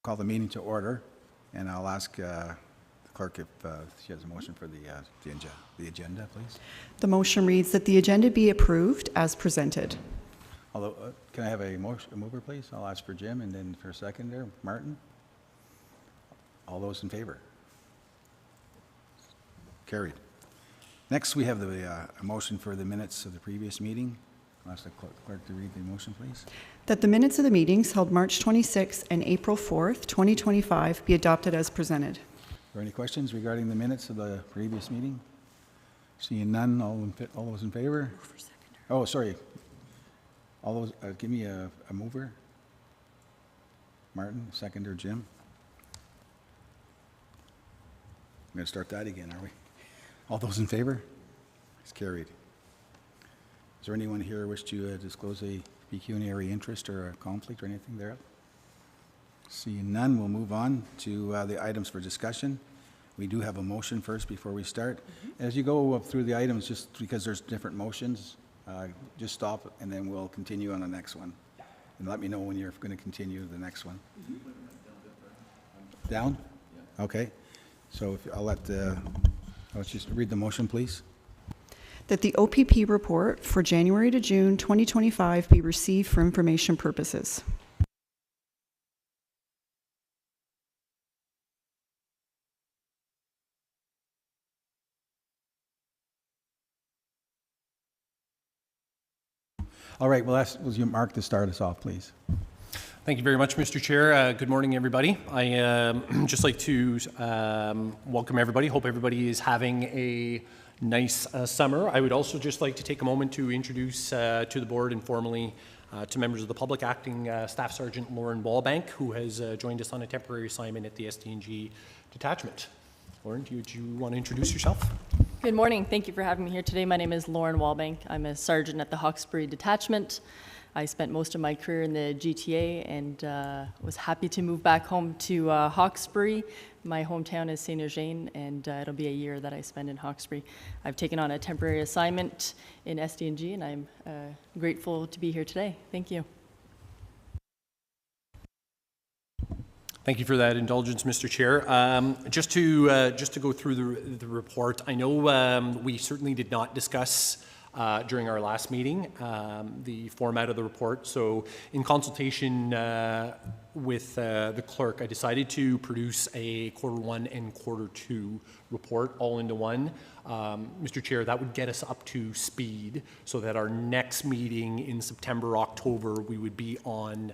Call the meeting to order, and I'll ask the clerk if she has a motion for the agenda, please. The motion reads that the agenda be approved as presented. Although, can I have a mover, please? I'll ask for Jim, and then for a second there, Martin. All those in favor? Carried. Next, we have a motion for the minutes of the previous meeting. I'll ask the clerk to read the motion, please. That the minutes of the meetings held March 26th and April 4th, 2025 be adopted as presented. Are there any questions regarding the minutes of the previous meeting? Seeing none, all those in favor? Oh, sorry. All those, give me a mover. Martin, seconder, Jim. I'm going to start that again, are we? All those in favor? It's carried. Is there anyone here who wish to disclose a pecuniary interest or a conflict or anything there? Seeing none, we'll move on to the items for discussion. We do have a motion first before we start. As you go up through the items, just because there's different motions, just stop and then we'll continue on the next one. And let me know when you're going to continue the next one. Down? Okay. So let's just read the motion, please. That the OPP report for January to June 2025 be received for information purposes. All right, well, will you, Mark, to start us off, please? Thank you very much, Mr. Chair. Good morning, everybody. I just like to welcome everybody. Hope everybody is having a nice summer. I would also just like to take a moment to introduce to the board informally to members of the public, Acting Staff Sergeant Lauren Wallbank, who has joined us on a temporary assignment at the SDG detachment. Lauren, do you want to introduce yourself? Good morning. Thank you for having me here today. My name is Lauren Wallbank. I'm a sergeant at the Hawkesbury detachment. I spent most of my career in the GTA and was happy to move back home to Hawkesbury. My hometown is St. Eugene, and it'll be a year that I spend in Hawkesbury. I've taken on a temporary assignment in SDG, and I'm grateful to be here today. Thank you. Thank you for that indulgence, Mr. Chair. Just to go through the report, I know we certainly did not discuss during our last meeting the format of the report. So in consultation with the clerk, I decided to produce a Q1 and Q2 report all into one. Mr. Chair, that would get us up to speed so that our next meeting in September, October, we would be on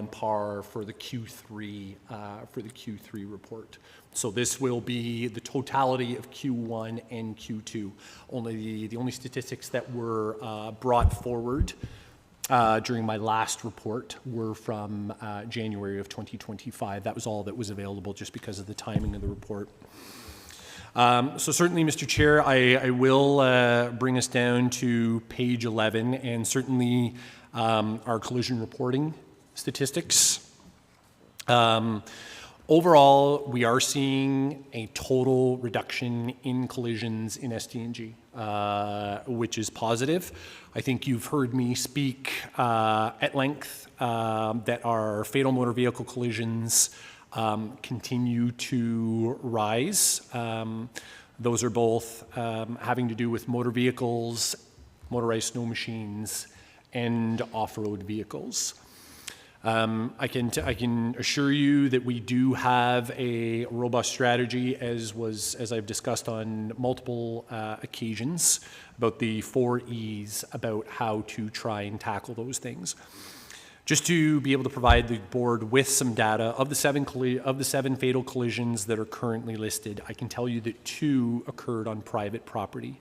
par for the Q3 report. So this will be the totality of Q1 and Q2. The only statistics that were brought forward during my last report were from January of 2025. That was all that was available just because of the timing of the report. So certainly, Mr. Chair, I will bring us down to page 11, and certainly our collision reporting statistics. Overall, we are seeing a total reduction in collisions in SDG, which is positive. I think you've heard me speak at length that our fatal motor vehicle collisions continue to rise. Those are both having to do with motor vehicles, motorized snow machines, and off-road vehicles. I can assure you that we do have a robust strategy, as I've discussed on multiple occasions, about the 4 E's, about how to try and tackle those things. Just to be able to provide the board with some data of the seven fatal collisions that are currently listed, I can tell you that 2 occurred on private property,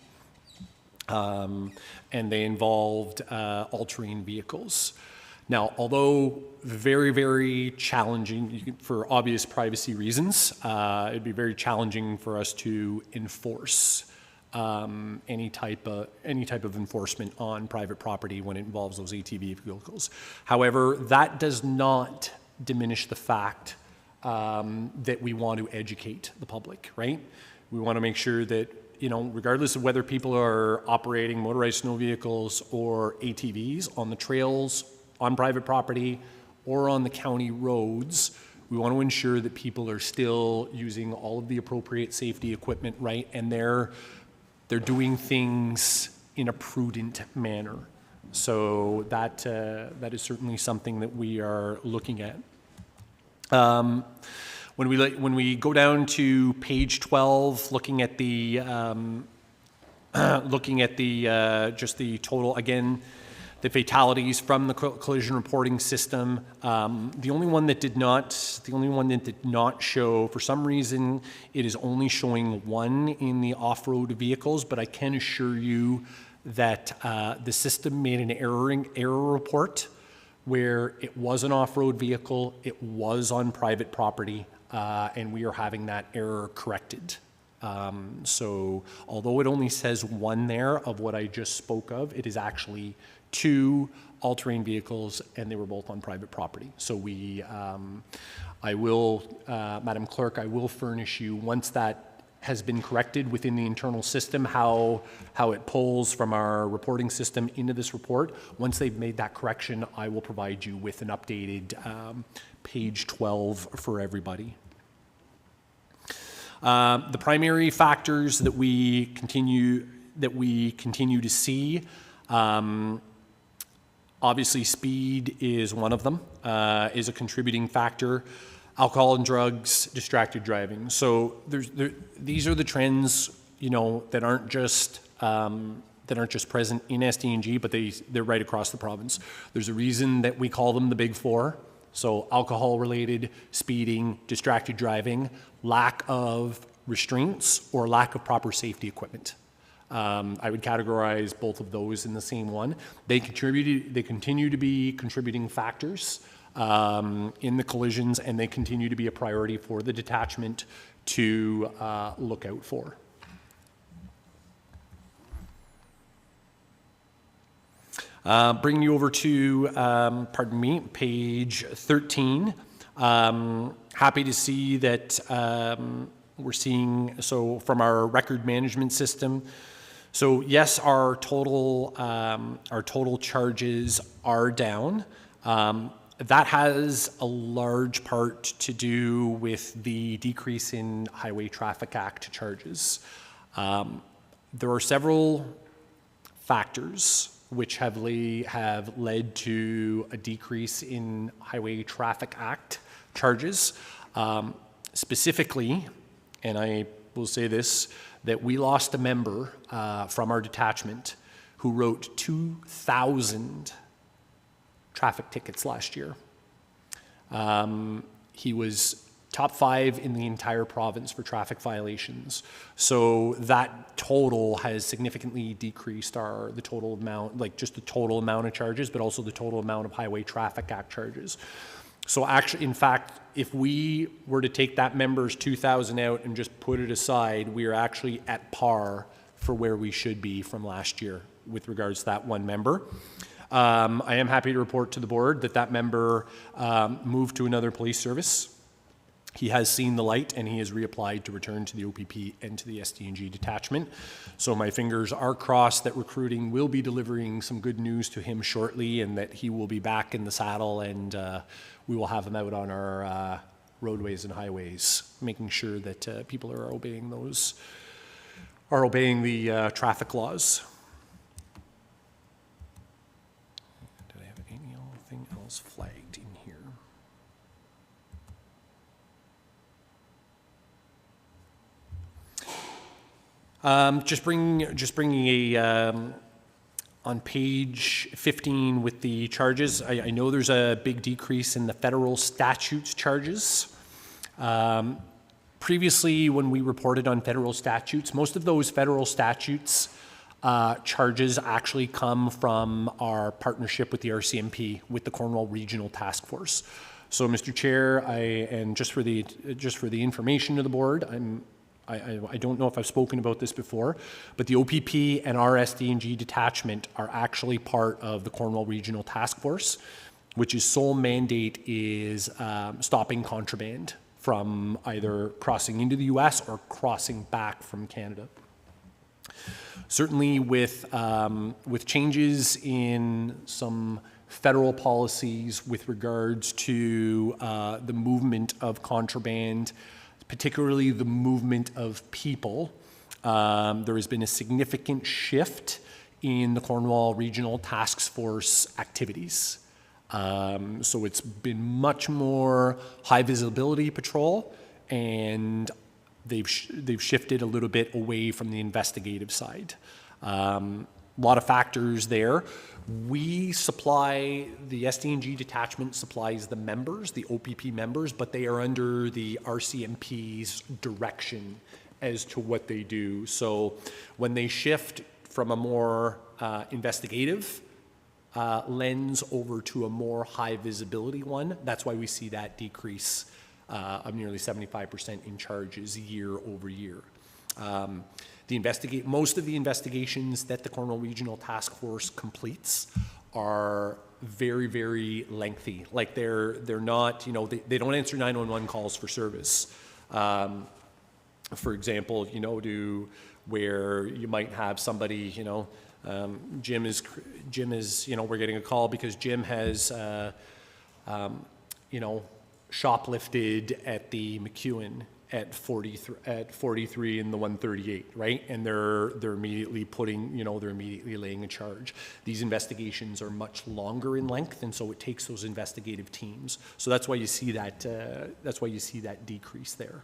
and they involved all-terrain vehicles. Now, although very, very challenging for obvious privacy reasons, it'd be very challenging for us to enforce any type of enforcement on private property when it involves those ATV vehicles. However, that does not diminish the fact that we want to educate the public, right? We want to make sure that, you know, regardless of whether people are operating motorized snow vehicles or ATVs on the trails, on private property, or on the county roads, We want to ensure that people are still using all of the appropriate safety equipment, right? And they're doing things in a prudent manner. So that is certainly something that we are looking at. When we go down to page 12, looking at the just the total, again, the fatalities from the collision reporting system. The only one that did not show, for some reason, it is only showing one in the off-road vehicles, but I can assure you that the system made an error report where it was an off-road vehicle, it was on private property, and we are having that error corrected. So although it only says one there of what I just spoke of, it is actually 2 all-terrain vehicles, and they were both on private property. So I will, Madam Clerk, I will furnish you, once that has been corrected within the internal system, how it pulls from our reporting system into this report. Once they've made that correction, I will provide you with an updated page 12 for everybody. The primary factors that we continue to see, obviously speed is one of them, is a contributing factor. Alcohol and drugs, distracted driving. So these are the trends, that aren't just present in SDG, but they're right across the province. There's a reason that we call them the big 4. So alcohol-related, speeding, distracted driving, lack of restraints, or lack of proper safety equipment. I would categorize both of those in the same one. They continue to be contributing factors in the collisions, and they continue to be a priority for the detachment to look out for. Bringing you over to, page 13. Happy to see that we're seeing, so from our record management system, so yes, our total charges are down. That has a large part to do with the decrease in Highway Traffic Act charges. There are several factors which have led to a decrease in Highway Traffic Act charges. Specifically, and I will say this, that we lost a member from our detachment who wrote 2,000 traffic tickets last year. He was top 5 in the entire province for traffic violations. So that total has significantly decreased the total amount, like just the total amount of charges, but also the total amount of Highway Traffic Act charges. So actually, in fact, if we were to take that member's 2,000 out and just put it aside, we are actually at par for where we should be from last year with regards to that one member. I am happy to report to the board that member moved to another police service. He has seen the light, and he has reapplied to return to the OPP and to the SDG detachment. So my fingers are crossed that recruiting will be delivering some good news to him shortly, and that he will be back in the saddle, and we will have him out on our roadways and highways, making sure that people are obeying the traffic laws. Did I have anything else flagged in here? Just bringing a on page 15 with the charges. I know there's a big decrease in the federal statutes charges. Previously, when we reported on federal statutes, most of those federal statutes charges actually come from our partnership with the RCMP, with the Cornwall Regional Task Force. So, Mr. Chair, and just for the information to the board, I don't know if I've spoken about this before, but the OPP and our SDG detachment are actually part of the Cornwall Regional Task Force, which its sole mandate is stopping contraband from either crossing into the US or crossing back from Canada. Certainly with changes in some federal policies with regards to the movement of contraband, particularly the movement of people. There has been a significant shift in the Cornwall Regional Task Force activities. So it's been much more high visibility patrol, and they've shifted a little bit away from the investigative side. A lot of factors there. We supply, the SDG detachment supplies the members, the OPP members, but they are under the RCMP's direction as to what they do. So when they shift from a more investigative lens over to a more high visibility one, that's why we see that decrease of nearly 75% in charges year over year. Most of the investigations that the Cornwall Regional Task Force completes are very, very lengthy. Like they're not, they don't answer 911 calls for service. For example, where you might have somebody, Jim is, we're getting a call because Jim has, shoplifted at the McEwen at 43 and the 138, right? And they're immediately they're immediately laying a charge. These investigations are much longer in length, and so it takes those investigative teams. So that's why you see that. That's why you see that decrease there.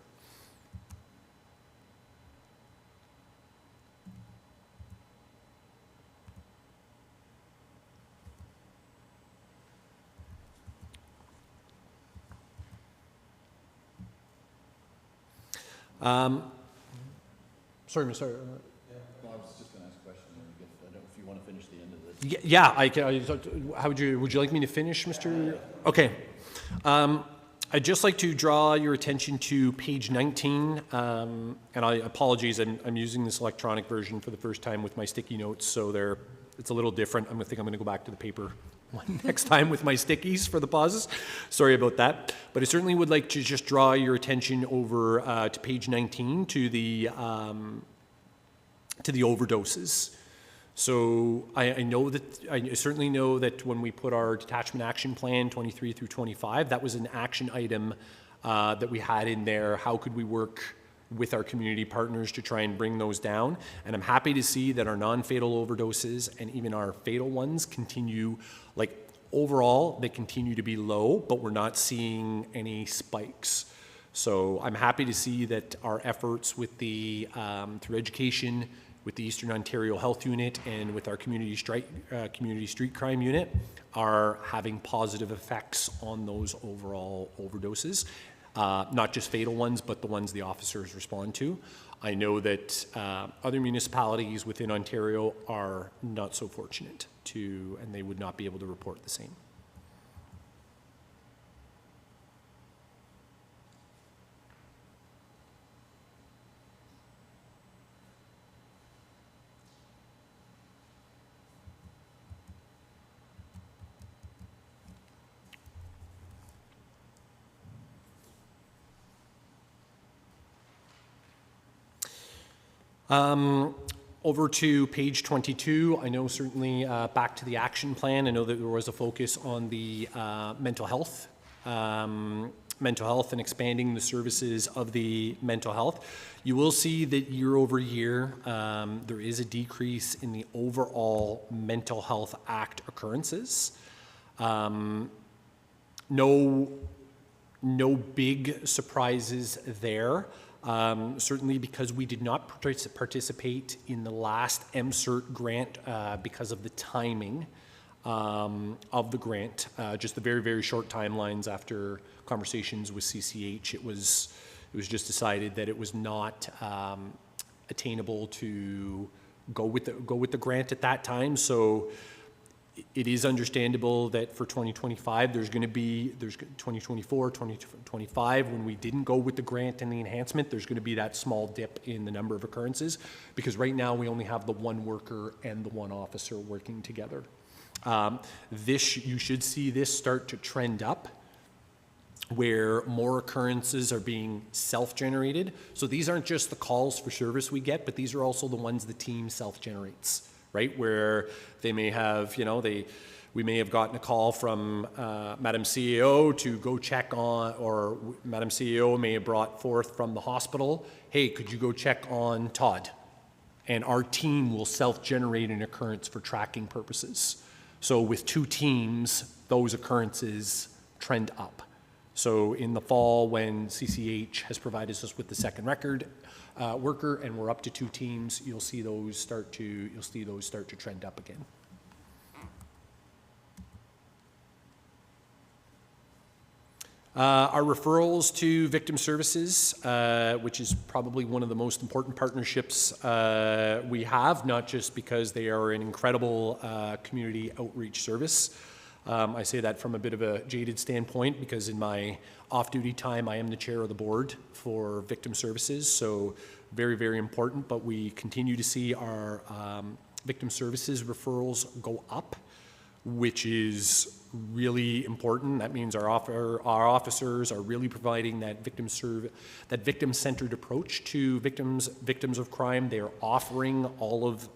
Sorry, Mr. No, I was just going to ask a question. I don't know if you want to finish the end of this. Yeah, I can. How would you like me to finish, Mr.? Okay. I'd just like to draw your attention to page 19, and I apologize. I'm using this electronic version for the first time with my sticky notes, so it's a little different. I'm going to go back to the paper one next time with my stickies for the pauses. Sorry about that. But I certainly would like to just draw your attention over to page 19 to the overdoses. So I certainly know that when we put our detachment action plan 23 through 25, that was an action item that we had in there. How could we work with our community partners to try and bring those down? And I'm happy to see that our non-fatal overdoses and even our fatal ones continue, overall, they continue to be low, but we're not seeing any spikes. So I'm happy to see that our efforts with through education, with the Eastern Ontario Health Unit and with our community street crime unit are having positive effects on those overall overdoses. Not just fatal ones, but the ones the officers respond to. I know that other municipalities within Ontario are not so fortunate and they would not be able to report the same. Over to page 22, I know certainly back to the action plan, I know that there was a focus on the mental health and expanding the services of the mental health. You will see that year over year, there is a decrease in the overall Mental Health Act occurrences. No big surprises there. Certainly because we did not participate in the last MCERT grant because of the timing of the grant, just the very, very short timelines after conversations with CCH. It was just decided that it was not attainable to go with the grant at that time. So it is understandable that for 2025, there's 2024, 2025, when we didn't go with the grant and the enhancement, there's going to be that small dip in the number of occurrences, because right now we only have the one worker and the one officer working together. You should see this start to trend up, where more occurrences are being self-generated. So these aren't just the calls for service we get, but these are also the ones the team self-generates. Right, where they may have, We may have gotten a call from Madam CEO to go check on, or Madam CEO may have brought forth from the hospital, hey, could you go check on Todd? And our team will self-generate an occurrence for tracking purposes. So with 2 teams, those occurrences trend up. So in the fall, when CCH has provided us with the second record worker, and we're up to 2 teams, you'll see those start to trend up again. Our referrals to victim services, which is probably one of the most important partnerships we have, not just because they are an incredible community outreach service. I say that from a bit of a jaded standpoint because in my off-duty time, I am the chair of the board for victim services, so very, very important, but we continue to see our victim services referrals go up, which is really important. That means our officers are really providing that victim-centered approach to victims of crime. They are offering all of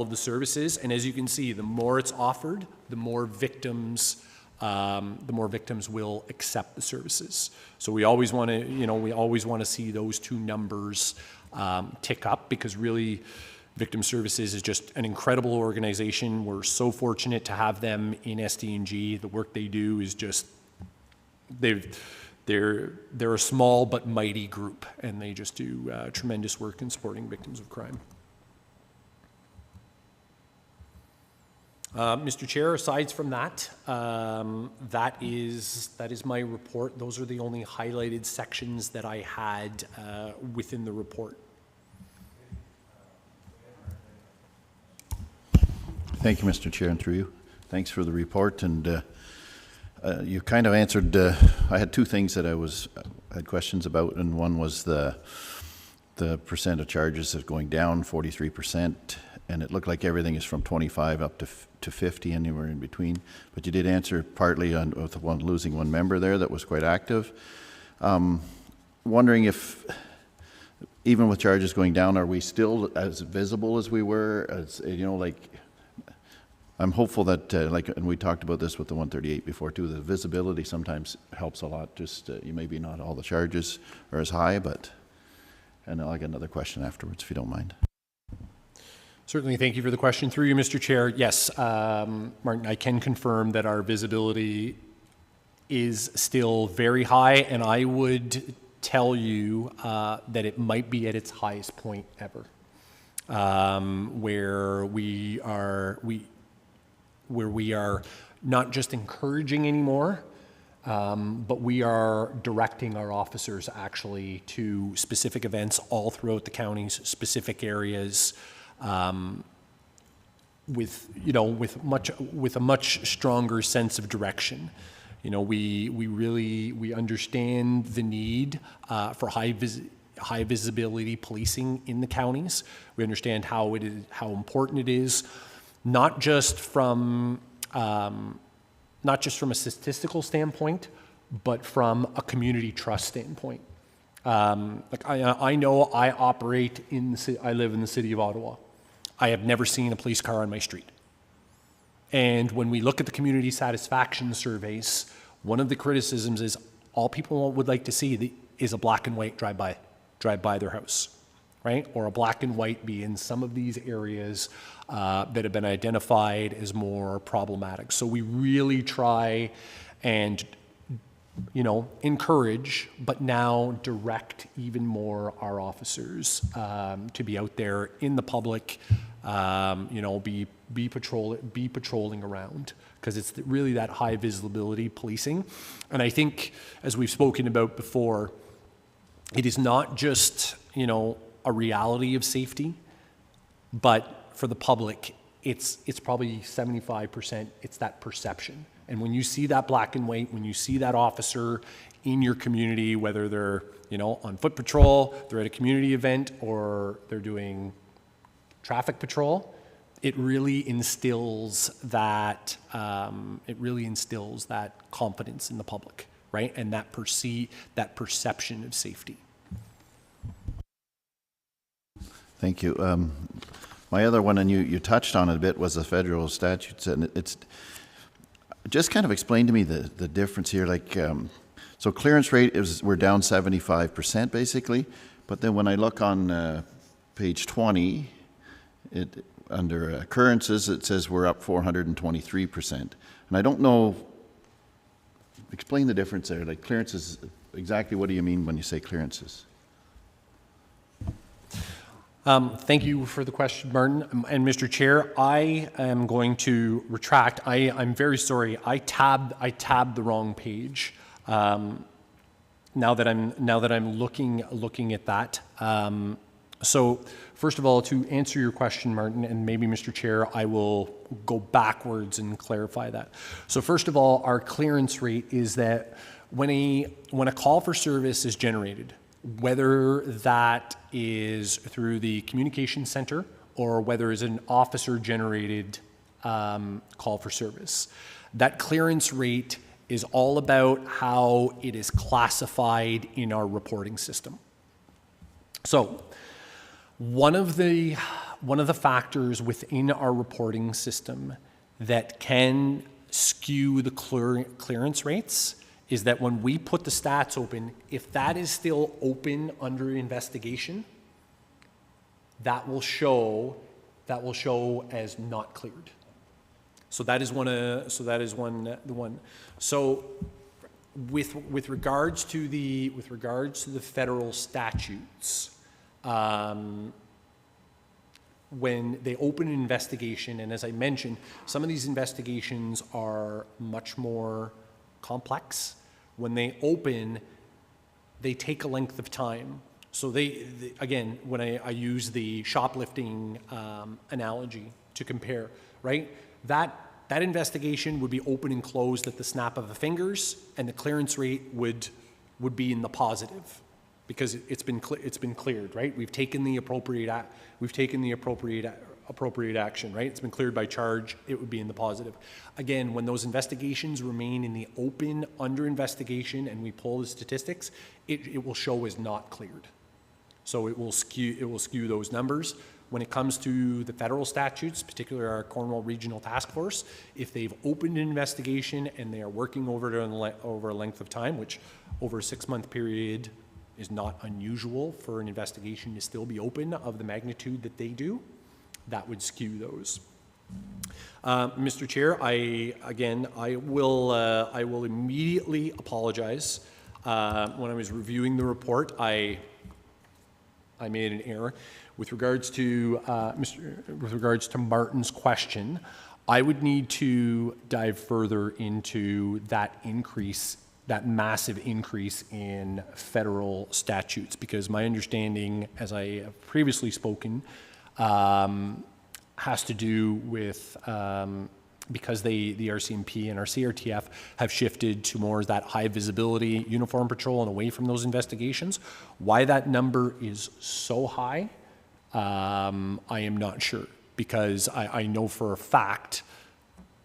the services, and as you can see, the more it's offered, the more victims will accept the services. So we always want to, see those 2 numbers tick up, because really, Victim Services is just an incredible organization. We're so fortunate to have them in SDG. The work they do is just, they're a small but mighty group, and they just do tremendous work in supporting victims of crime. Mr. Chair, aside from that, that is my report. Those are the only highlighted sections that I had within the report. Thank you, Mr. Chair, and through you. Thanks for the report, and you kind of answered. I had 2 things that I had questions about, and one was the percent of charges is going down 43%, and it looked like everything is from 25 up to 50, anywhere in between. But you did answer partly on with losing 1 member there that was quite active. Wondering if, even with charges going down, are we still as visible as we were? As I'm hopeful that, and we talked about this with the 138 before too, the visibility sometimes helps a lot. Just, maybe not all the charges are as high, but, and I'll get another question afterwards if you don't mind. Certainly, thank you for the question. Through you, Mr. Chair. Yes, Martin, I can confirm that our visibility is still very high, and I would tell you that it might be at its highest point ever, where we are not just encouraging anymore, but we are directing our officers actually to specific events all throughout the county's specific areas, with a much stronger sense of direction. We understand the need for high visibility policing in the counties. We understand how important it is, not just from a statistical standpoint, but from a community trust standpoint. I know I operate I live in the city of Ottawa. I have never seen a police car on my street. And when we look at the community satisfaction surveys, one of the criticisms is all people would like to see is a black and white drive by their house, right? Or a black and white be in some of these areas that have been identified as more problematic. So we really try and encourage, but now direct even more our officers to be out there in the public, be patrolling around, because it's really that high visibility policing. And I think, as we've spoken about before, it is not just a reality of safety, but for the public, it's probably 75%. It's that perception. And when you see that black and white, when you see that officer in your community, whether they're on foot patrol, they're at a community event, or they're doing traffic patrol, it really instills that confidence in the public, right? And that perception of safety. Thank you. My other one, and you touched on it a bit, was the federal statutes, and Just kind of explain to me the difference here. Like, so clearance rate is, we're down 75% basically, but then when I look on page 20, under occurrences, it says we're up 423%. And I don't know, explain the difference there. Like clearances, exactly what do you mean when you say clearances? Thank you for the question, Martin. And Mr. Chair, I am going to retract. I'm very sorry. I tabbed the wrong page. Now that I'm looking at that. So first of all, to answer your question, Martin, and maybe Mr. Chair, I will go backwards and clarify that. So first of all, our clearance rate is that when a call for service is generated, whether that is through the communication center or whether it's an officer-generated call for service, that clearance rate is all about how it is classified in our reporting system. So one of the factors within our reporting system that can skew the clearance rates is that when we put the stats open, if that is still open under investigation, that will show as not cleared. So that is one. So with regards to the federal statutes, when they open an investigation, and as I mentioned, some of these investigations are much more complex. When they open, they take a length of time. So they again, when I use the shoplifting analogy to compare, right? That investigation would be open and closed at the snap of the fingers, and the clearance rate would be in the positive because it's been cleared, right? We've taken the appropriate action, right? It's been cleared by charge, it would be in the positive. Again, when those investigations remain in the open under investigation and we pull the statistics, it will show as not cleared. So it will skew those numbers. When it comes to the federal statutes, particularly our Cornwall Regional Task Force, if they've opened an investigation and they are working over a length of time, which over a 6-month period is not unusual for an investigation to still be open of the magnitude that they do, that would skew those. Mr. Chair, I will immediately apologize. When I was reviewing the report, I made an error with regards to Martin's question. I would need to dive further into that increase, that massive increase in federal statutes, because my understanding, as I have previously spoken, has to do with because the RCMP and our CRTF have shifted to more that high visibility uniform patrol and away from those investigations. Why that number is so high, I am not sure, because I know for a fact,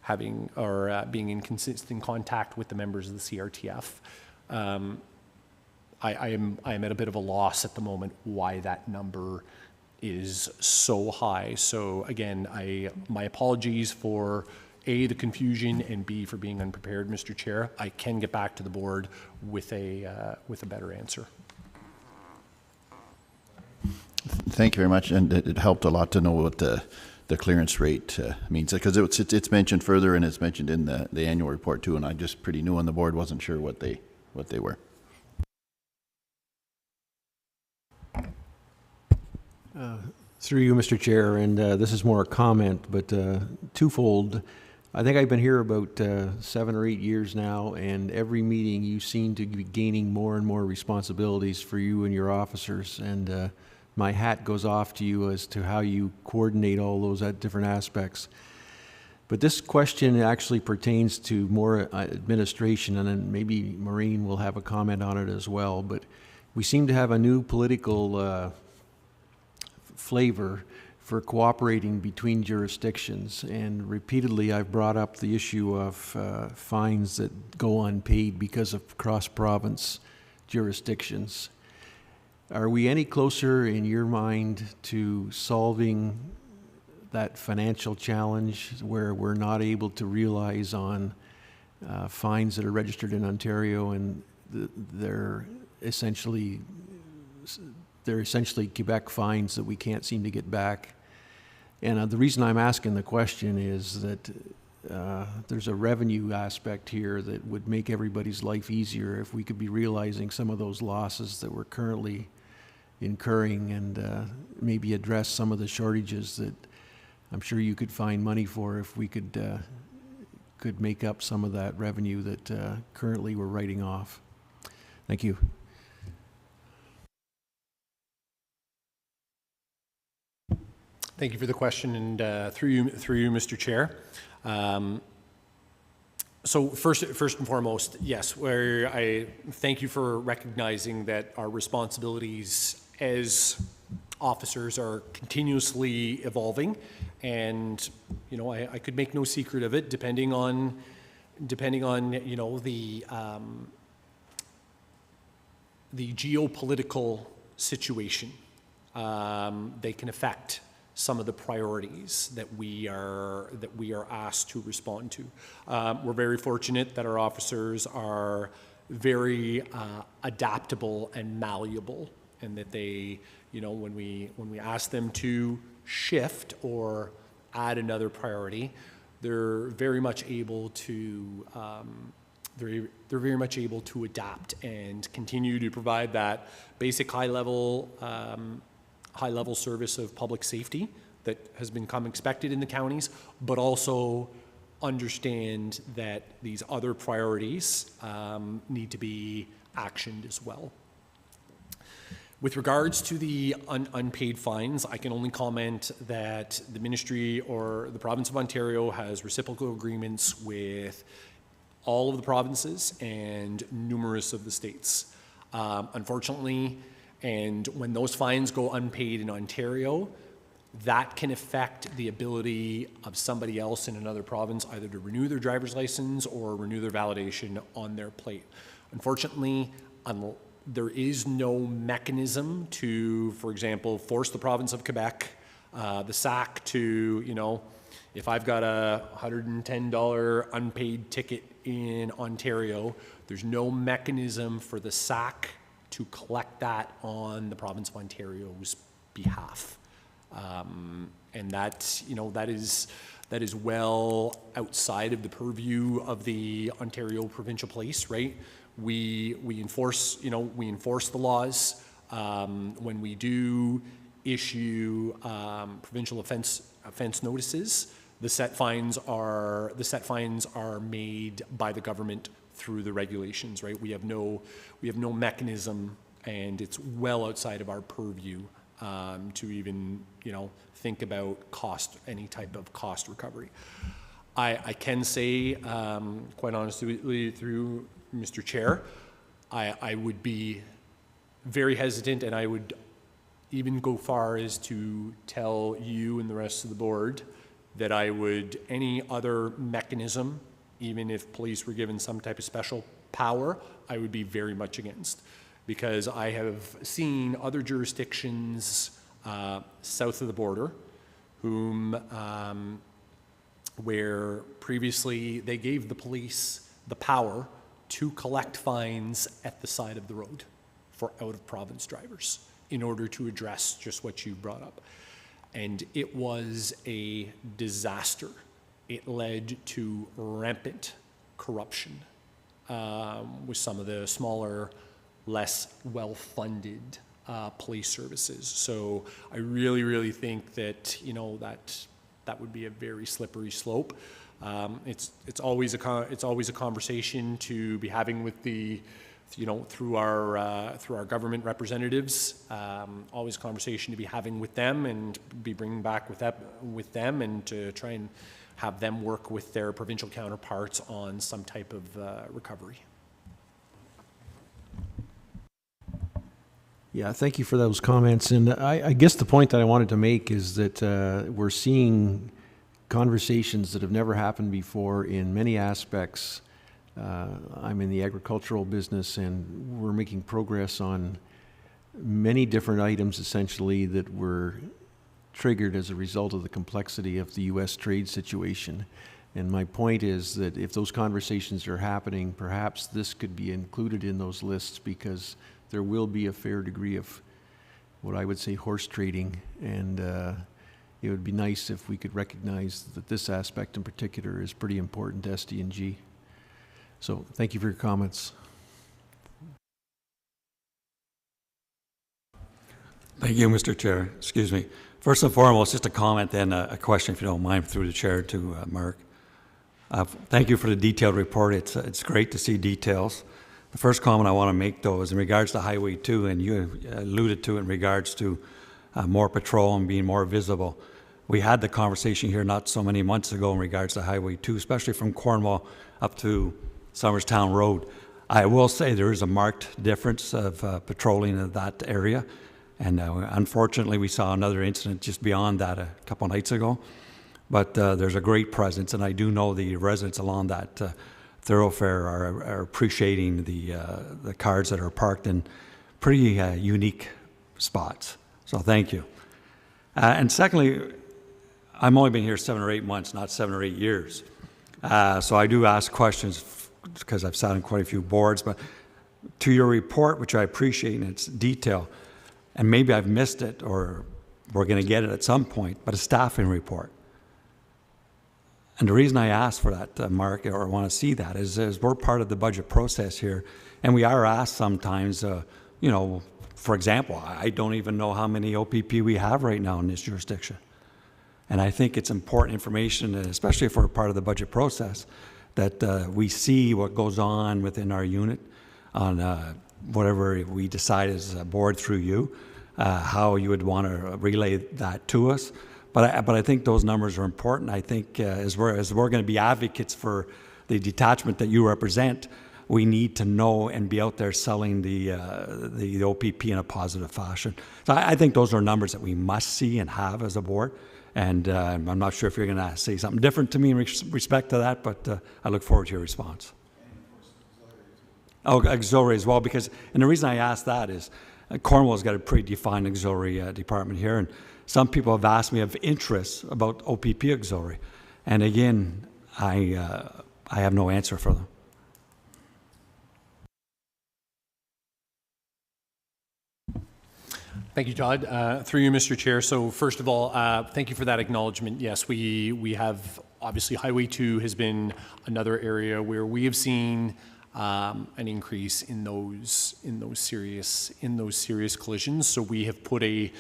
having or being in consistent contact with the members of the CRTF, I am at a bit of a loss at the moment why that number is so high. So again, my apologies for A, the confusion, and B, for being unprepared, Mr. Chair. I can get back to the board with a better answer. Thank you very much, and it helped a lot to know what the clearance rate means, because it's mentioned further and it's mentioned in the annual report too, and I just pretty new on the board, wasn't sure what they were. Through you, Mr. Chair, and this is more a comment, but twofold. I think I've been here about 7 or 8 years now, and every meeting you seem to be gaining more and more responsibilities for you and your officers, and my hat goes off to you as to how you coordinate all those different aspects. But this question actually pertains to more administration, and then maybe Maureen will have a comment on it as well, but we seem to have a new political flavor for cooperating between jurisdictions, and repeatedly I've brought up the issue of fines that go unpaid because of cross-province jurisdictions. Are we any closer in your mind to solving that financial challenge where we're not able to realize on fines that are registered in Ontario, and they're essentially Quebec fines that we can't seem to get back. And the reason I'm asking the question is that there's a revenue aspect here that would make everybody's life easier if we could be realizing some of those losses that we're currently incurring, and maybe address some of the shortages that I'm sure you could find money for if we could make up some of that revenue that currently we're writing off. Thank you. Thank you for the question, and through you, Mr. Chair. So first and foremost, yes, I thank you for recognizing that our responsibilities as officers are continuously evolving, and I could make no secret of it. Depending on the geopolitical situation, they can affect some of the priorities that we are asked to respond to. We're very fortunate that our officers are very adaptable and malleable, and that they, when we ask them to shift or add another priority, they're very much able to they're very much able to adapt and continue to provide that basic high level service of public safety that has become expected in the counties, but also understand that these other priorities need to be actioned as well. With regards to the unpaid fines, I can only comment that the ministry or the province of Ontario has reciprocal agreements with all of the provinces and numerous of the states. Unfortunately, and when those fines go unpaid in Ontario, that can affect the ability of somebody else in another province either to renew their driver's license or renew their validation on their plate. Unfortunately, there is no mechanism to, for example, force the province of Quebec, the SAC to, if I've got a $110 unpaid ticket in Ontario, there's no mechanism for the SAC to collect that on the province of Ontario's behalf. And that is well outside of the purview of the Ontario Provincial Police, right? We enforce the laws. When we do issue provincial offense notices, the set fines are made by the government through the regulations, right? We have no mechanism, and it's well outside of our purview to even think about any type of cost recovery. I can say, quite honestly, through Mr. Chair, I would be very hesitant, and I would even go far as to tell you and the rest of the board that any other mechanism, even if police were given some type of special power, I would be very much against. Because I have seen other jurisdictions south of the border where previously they gave the police the power to collect fines at the side of the road for out-of-province drivers in order to address just what you brought up. And it was a disaster. It led to rampant corruption with some of the smaller, less well-funded police services. So I really, really think that that would be a very slippery slope. It's always a conversation to be having with through our government representatives. Always a conversation to be having with them and be bringing back with them, and to try and have them work with their provincial counterparts on some type of recovery. Yeah, thank you for those comments. And I guess the point that I wanted to make is that we're seeing conversations that have never happened before in many aspects. I'm in the agricultural business, and we're making progress on many different items, essentially, that were triggered as a result of the complexity of the U.S. trade situation. And my point is that if those conversations are happening, perhaps this could be included in those lists, because there will be a fair degree of what I would say horse trading, and it would be nice if we could recognize that this aspect in particular is pretty important to SDG. So thank you for your comments. Thank you, Mr. Chair. Excuse me. First and foremost, just a comment, then a question, if you don't mind, through the chair to Mark. Thank you for the detailed report. It's great to see details. The first comment I want to make, though, is in regards to Highway 2, and you alluded to it in regards to more patrol and being more visible. We had the conversation here not so many months ago in regards to Highway 2, especially from Cornwall up to Somerstown Road. I will say there is a marked difference of patrolling in that area. And unfortunately, we saw another incident just beyond that a couple nights ago. But there's a great presence, and I do know the residents along that thoroughfare are appreciating the cars that are parked in pretty unique spots. So thank you. And secondly, I've only been here 7 or 8 months, not 7 or 8 years. So I do ask questions because I've sat on quite a few boards. But to your report, which I appreciate in its detail, and maybe I've missed it or we're going to get it at some point, but a staffing report. And the reason I asked for that, Mark, or want to see that, is we're part of the budget process here, and we are asked sometimes, you know, for example, I don't even know how many OPP we have right now in this jurisdiction. And I think it's important information, especially if we're part of the budget process, that we see what goes on within our unit on whatever we decide as a board through you, how you would want to relay that to us. But I think those numbers are important. I think as we're going to be advocates for the detachment that you represent, we need to know and be out there selling the OPP in a positive fashion. So I think those are numbers that we must see and have as a board. And I'm not sure if you're going to say something different to me in respect to that, but I look forward to your response. Oh, auxiliary as well, because, and the reason I ask that is Cornwall's got a pretty defined auxiliary department here, and some people have asked me of interest about OPP auxiliary, and again, I have no answer for them. Thank you, Todd. Through you, Mr. Chair. So first of all, thank you for that acknowledgement. Yes, we have, obviously Highway 2 has been another area where we have seen an increase in those serious collisions. So we have put a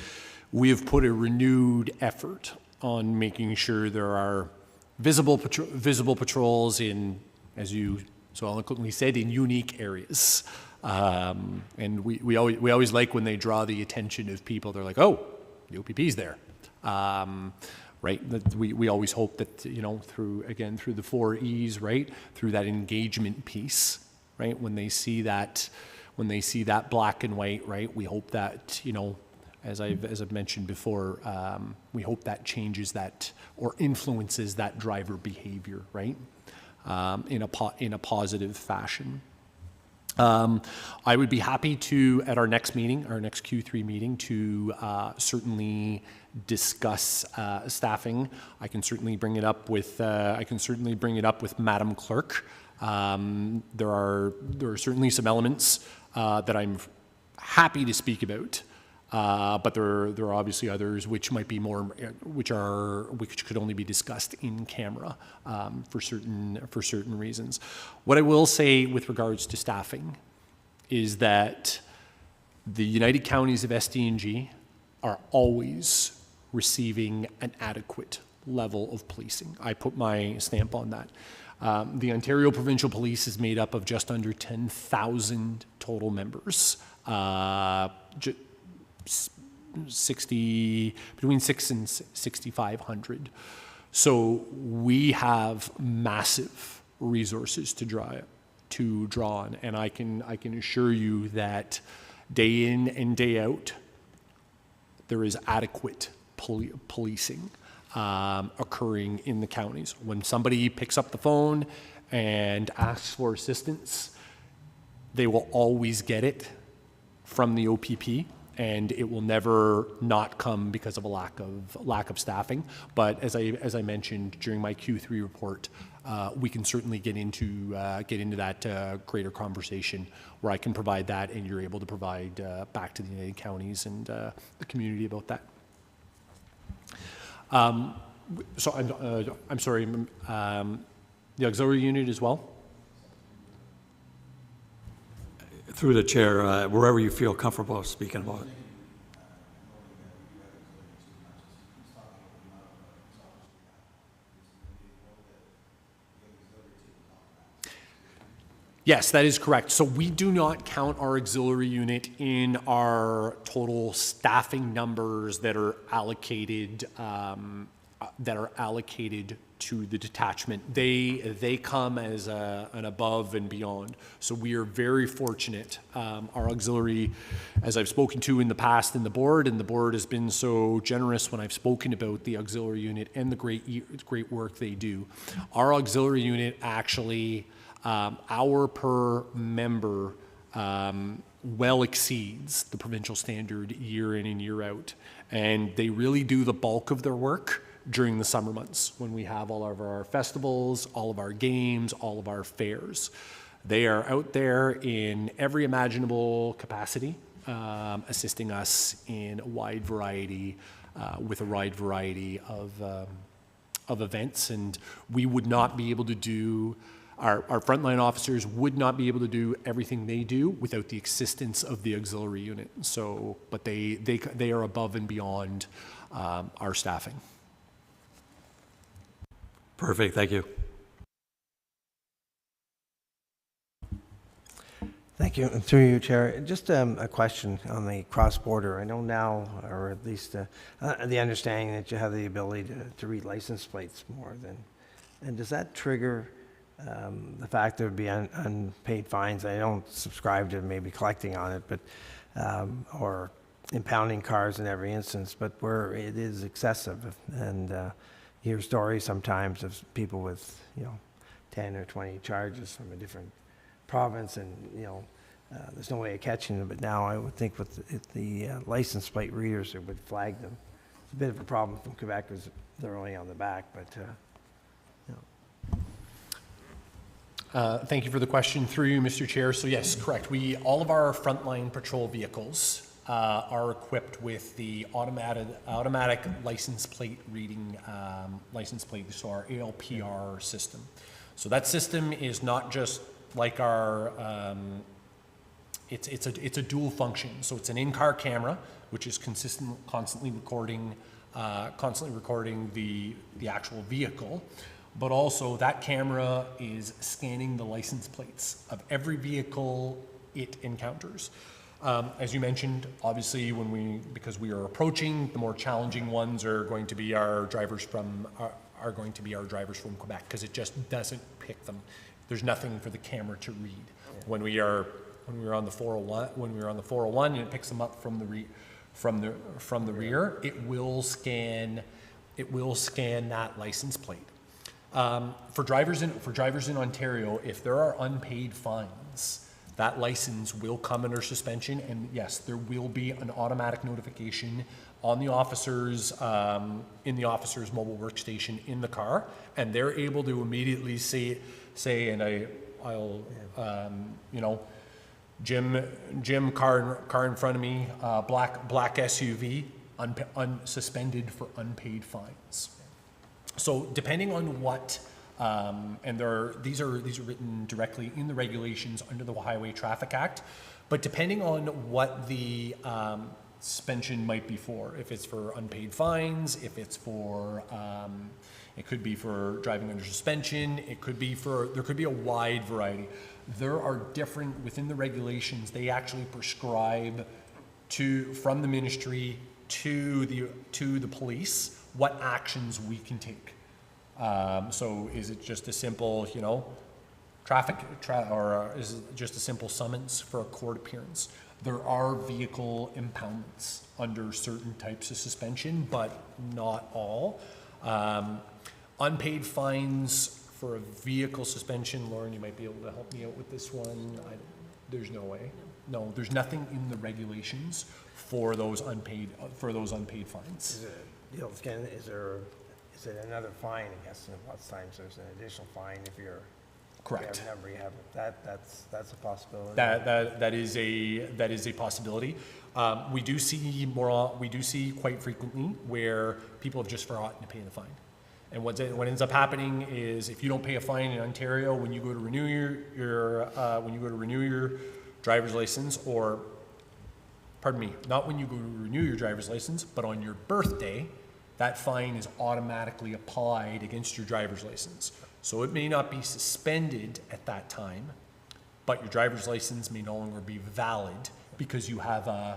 renewed effort on making sure there are visible patrols in, as you so eloquently said, in unique areas. And we always like when they draw the attention of people. They're like, oh, the OPP's there. Right? We always hope that, you know, through the 4 E's, right? Through that engagement piece, right? When they see that black and white, right? We hope that, you know, as I've mentioned before, we hope that changes that or influences that driver behavior, right? In a positive fashion. I would be happy to, at our next meeting, our next Q3 meeting, to certainly discuss staffing. I can certainly bring it up with Madam Clerk. There are certainly some elements that I'm happy to speak about, but there are obviously others which might be more, which could only be discussed in camera for certain reasons. What I will say with regards to staffing is that the United Counties of SDG are always receiving an adequate level of policing. I put my stamp on that. The Ontario Provincial Police is made up of just under 10,000 total members. Between 6 and 6,500. So we have massive resources to draw on, and I can assure you that day in and day out, there is adequate policing occurring in the counties. When somebody picks up the phone and asks for assistance, they will always get it from the OPP. and it will never not come because of a lack of staffing. But as I mentioned during my Q3 report, we can certainly get into that greater conversation where I can provide that, and you're able to provide back to the United Counties and the community about that. So I'm sorry, the auxiliary unit as well? Through the chair, wherever you feel comfortable speaking about it. Yes, that is correct. So we do not count our auxiliary unit in our total staffing numbers that are allocated to the detachment. They come as an above and beyond. So we are very fortunate. Our auxiliary, as I've spoken to in the past in the board, and the board has been so generous when I've spoken about the auxiliary unit and the great work they do. Our auxiliary unit actually, hour per member well exceeds the provincial standard year in and year out. And they really do the bulk of their work during the summer months when we have all of our festivals, all of our games, all of our fairs. They are out there in every imaginable capacity, assisting us in a wide variety, with a wide variety of events. And we would not be able to do, our frontline officers would not be able to do everything they do without the assistance of the auxiliary unit. So, but they are above and beyond our staffing. Perfect, thank you. Thank you. Through you, Chair. Just a question on the cross-border. I know now, or at least the understanding that you have the ability to read license plates more than, and does that trigger the fact there would be unpaid fines? I don't subscribe to maybe collecting on it, but or impounding cars in every instance, but where it is excessive, and you hear stories sometimes of people with 10 or 20 charges from a different province, and there's no way of catching them. But now I would think with the license plate readers, it would flag them. It's a bit of a problem from Quebec because they're only on the back, but Thank you for the question. Through you, Mr. Chair. So yes, correct. All of our frontline patrol vehicles are equipped with the automatic license plate reading so our ALPR system. So that system is not just like our it's a dual function. So it's an in-car camera which is constantly recording the actual vehicle. But also that camera is scanning the license plates of every vehicle it encounters. As you mentioned, obviously because we are approaching, the more challenging ones are going to be our drivers from Quebec, because it just doesn't pick them. There's nothing for the camera to read. Yeah. When we were on the 401 and it picks them up from the rear, it will scan that license plate. For drivers in Ontario, if there are unpaid fines, that license will come under suspension, and yes, there will be an automatic notification on the officers in the officer's mobile workstation in the car, and they're able to immediately say, and I'll Jim, car in front of me, black SUV, suspended for unpaid fines. So depending on what, and these are written directly in the regulations under the Highway Traffic Act, but depending on what the suspension might be for, if it's for unpaid fines, if it's for, it could be for driving under suspension, there could be a wide variety. There are different, within the regulations, they actually prescribe from the ministry to the police what actions we can take. So is it just a simple, or is it just a simple summons for a court appearance? There are vehicle impoundments under certain types of suspension, but not all. Unpaid fines for a vehicle suspension, Lauren, you might be able to help me out with this one. There's no way. No, there's nothing in the regulations for those unpaid fines. Is it, you know, is it another fine, I guess, and lots of times there's an additional fine if you're. Correct. You have a number, you have, that's a possibility. That is a possibility. We do see quite frequently where people have just forgotten to pay the fine. And what ends up happening is if you don't pay a fine in Ontario when you go to renew your driver's license, or pardon me, not when you go to renew your driver's license, but on your birthday, that fine is automatically applied against your driver's license. So it may not be suspended at that time, but your driver's license may no longer be valid because you have an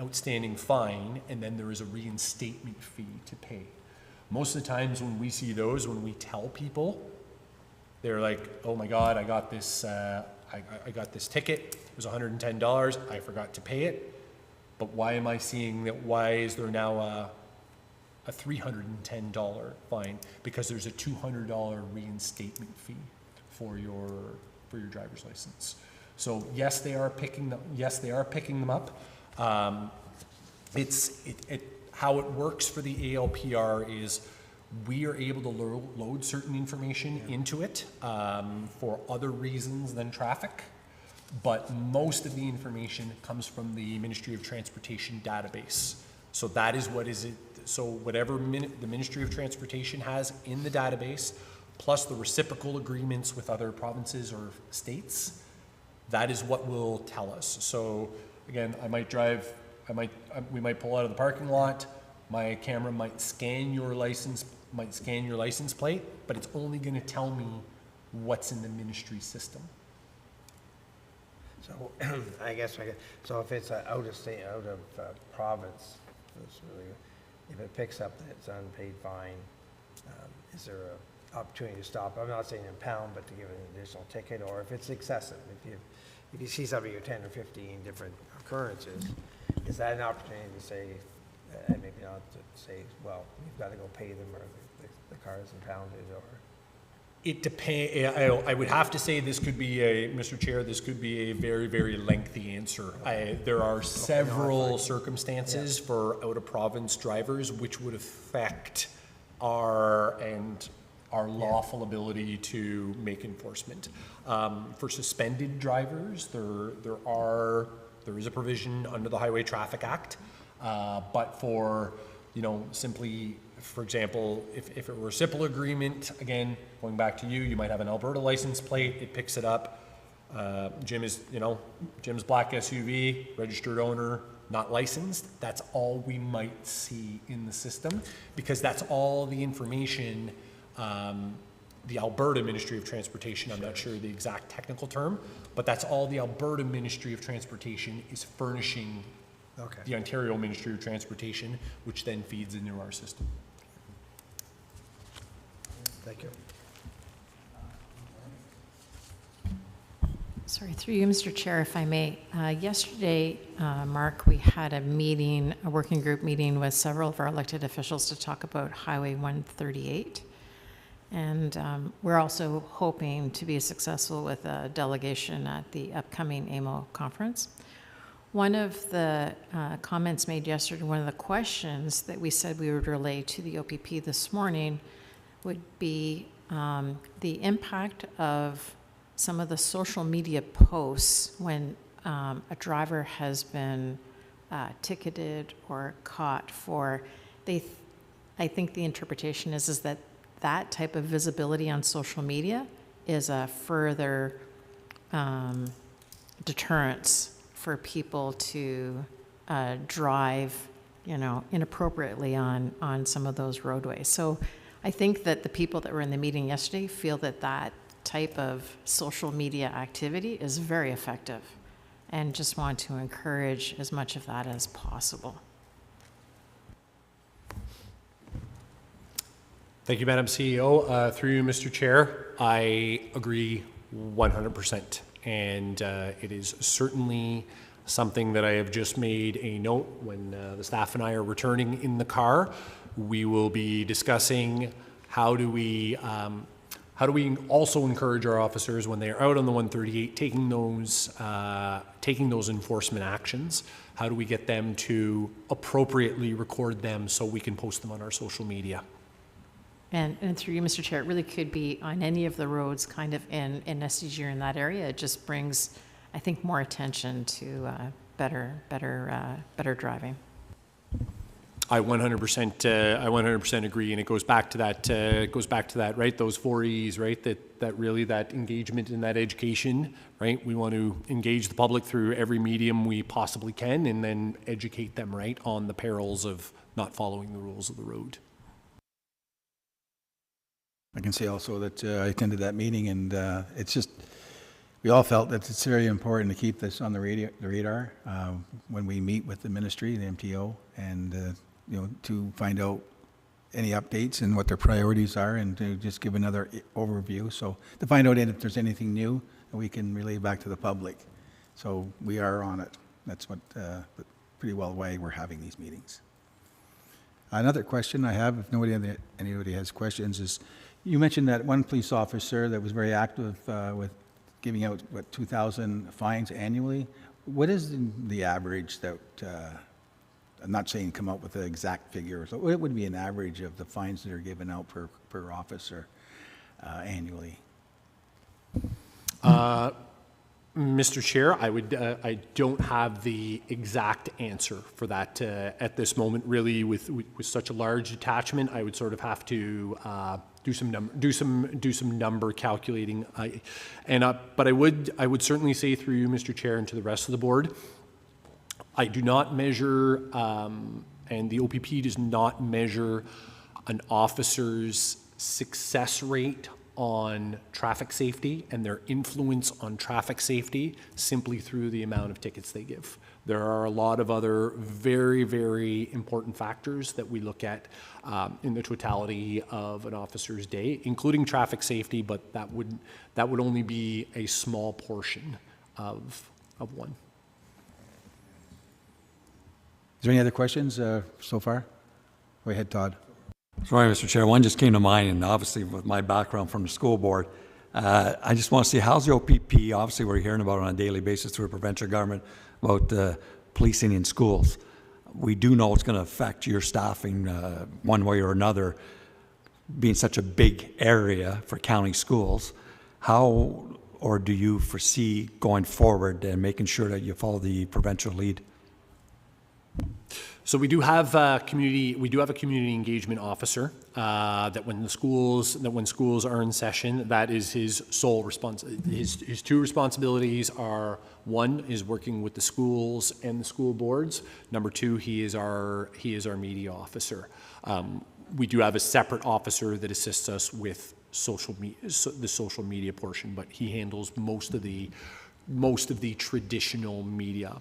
outstanding fine, and then there is a reinstatement fee to pay. Most of the times when we see those, when we tell people, they're like, "Oh my God, I got this ticket. It was $110. I forgot to pay it. But why am I seeing that? Why is there now a $310 fine? Because there's a $200 reinstatement fee for your driver's license." So yes, they are picking them up. How it works for the ALPR is we are able to load certain information into it for other reasons than traffic, but most of the information comes from the Ministry of Transportation database. So that is what is it. So whatever the Ministry of Transportation has in the database, plus the reciprocal agreements with other provinces or states, that is what will tell us. So again, we might pull out of the parking lot, my camera might scan your license plate, but it's only going to tell me what's in the ministry system. So so if it's out of state, out of province, it's really, if it picks up that it's an unpaid fine, is there an opportunity to stop? I'm not saying impound, but to give an additional ticket, or if it's excessive, if you see something or 10 or 15 different occurrences, is that an opportunity to say, maybe not to say, well, you've got to go pay them, or the car is impounded, or? It depends. I would have to say Mr. Chair, this could be a very, very lengthy answer. There are several circumstances for out-of-province drivers which would affect our lawful ability to make enforcement. For suspended drivers, there is a provision under the Highway Traffic Act, but for, simply, for example, if it were a simple agreement, again, going back to you might have an Alberta license plate, it picks it up. Jim's black SUV, registered owner, not licensed. That's all we might see in the system, because that's all the information the Alberta Ministry of Transportation, I'm not sure the exact technical term, but that's all the Alberta Ministry of Transportation is furnishing the Ontario Ministry of Transportation, which then feeds into our system. Thank you. Sorry, through you, Mr. Chair, if I may. Yesterday, Mark, we had a working group meeting with several of our elected officials to talk about Highway 138. And we're also hoping to be successful with a delegation at the upcoming AMO conference. One of the comments made yesterday, one of the questions that we said we would relay to the OPP this morning would be the impact of some of the social media posts when a driver has been ticketed or caught for, I think the interpretation is that type of visibility on social media is a further deterrence for people to drive, inappropriately on some of those roadways. So I think that the people that were in the meeting yesterday feel that type of social media activity is very effective, and just want to encourage as much of that as possible. Thank you, Madam CEO. Through you, Mr. Chair, I agree 100%. And it is certainly something that I have just made a note when the staff and I are returning in the car. We will be discussing how do we How do we also encourage our officers when they are out on the 138 taking those enforcement actions? How do we get them to appropriately record them so we can post them on our social media? And through you, Mr. Chair, it really could be on any of the roads kind of in SDG or in that area. It just brings, I think, more attention to better driving. I 100% agree, and it goes back to that, right? Those 4 E's, right? That really, that engagement and that education, right? We want to engage the public through every medium we possibly can, and then educate them, right, on the perils of not following the rules of the road. I can say also that I attended that meeting, and it's just, we all felt that it's very important to keep this on the radar when we meet with the ministry, the MTO, and to find out any updates and what their priorities are, and to just give another overview. So to find out if there's anything new that we can relay back to the public. So we are on it. That's what pretty well why we're having these meetings. Another question I have, if anybody has questions, is you mentioned that one police officer that was very active with giving out, 2,000 fines annually. What is the average that, I'm not saying come up with an exact figure, so what would be an average of the fines that are given out per officer annually? Mr. Chair, I don't have the exact answer for that at this moment. Really, with such a large detachment, I would sort of have to do some number calculating. But I would certainly say through you, Mr. Chair, and to the rest of the board, I do not measure, and the OPP does not measure an officer's success rate on traffic safety and their influence on traffic safety simply through the amount of tickets they give. There are a lot of other very, very important factors that we look at in the totality of an officer's day, including traffic safety, but that would only be a small portion of one. Is there any other questions so far? Go ahead, Todd. Sorry, Mr. Chair, one just came to mind, and obviously with my background from the school board, I just want to see how's the OPP, obviously we're hearing about it on a daily basis through a provincial government, about policing in schools. We do know it's going to affect your staffing one way or another, being such a big area for county schools. How or do you foresee going forward and making sure that you follow the provincial lead? So we do have a community engagement officer that when schools are in session, that is his sole his two responsibilities are, one is working with the schools and the school boards. Number two, he is our media officer. We do have a separate officer that assists us with the social media portion, but he handles most of the traditional media.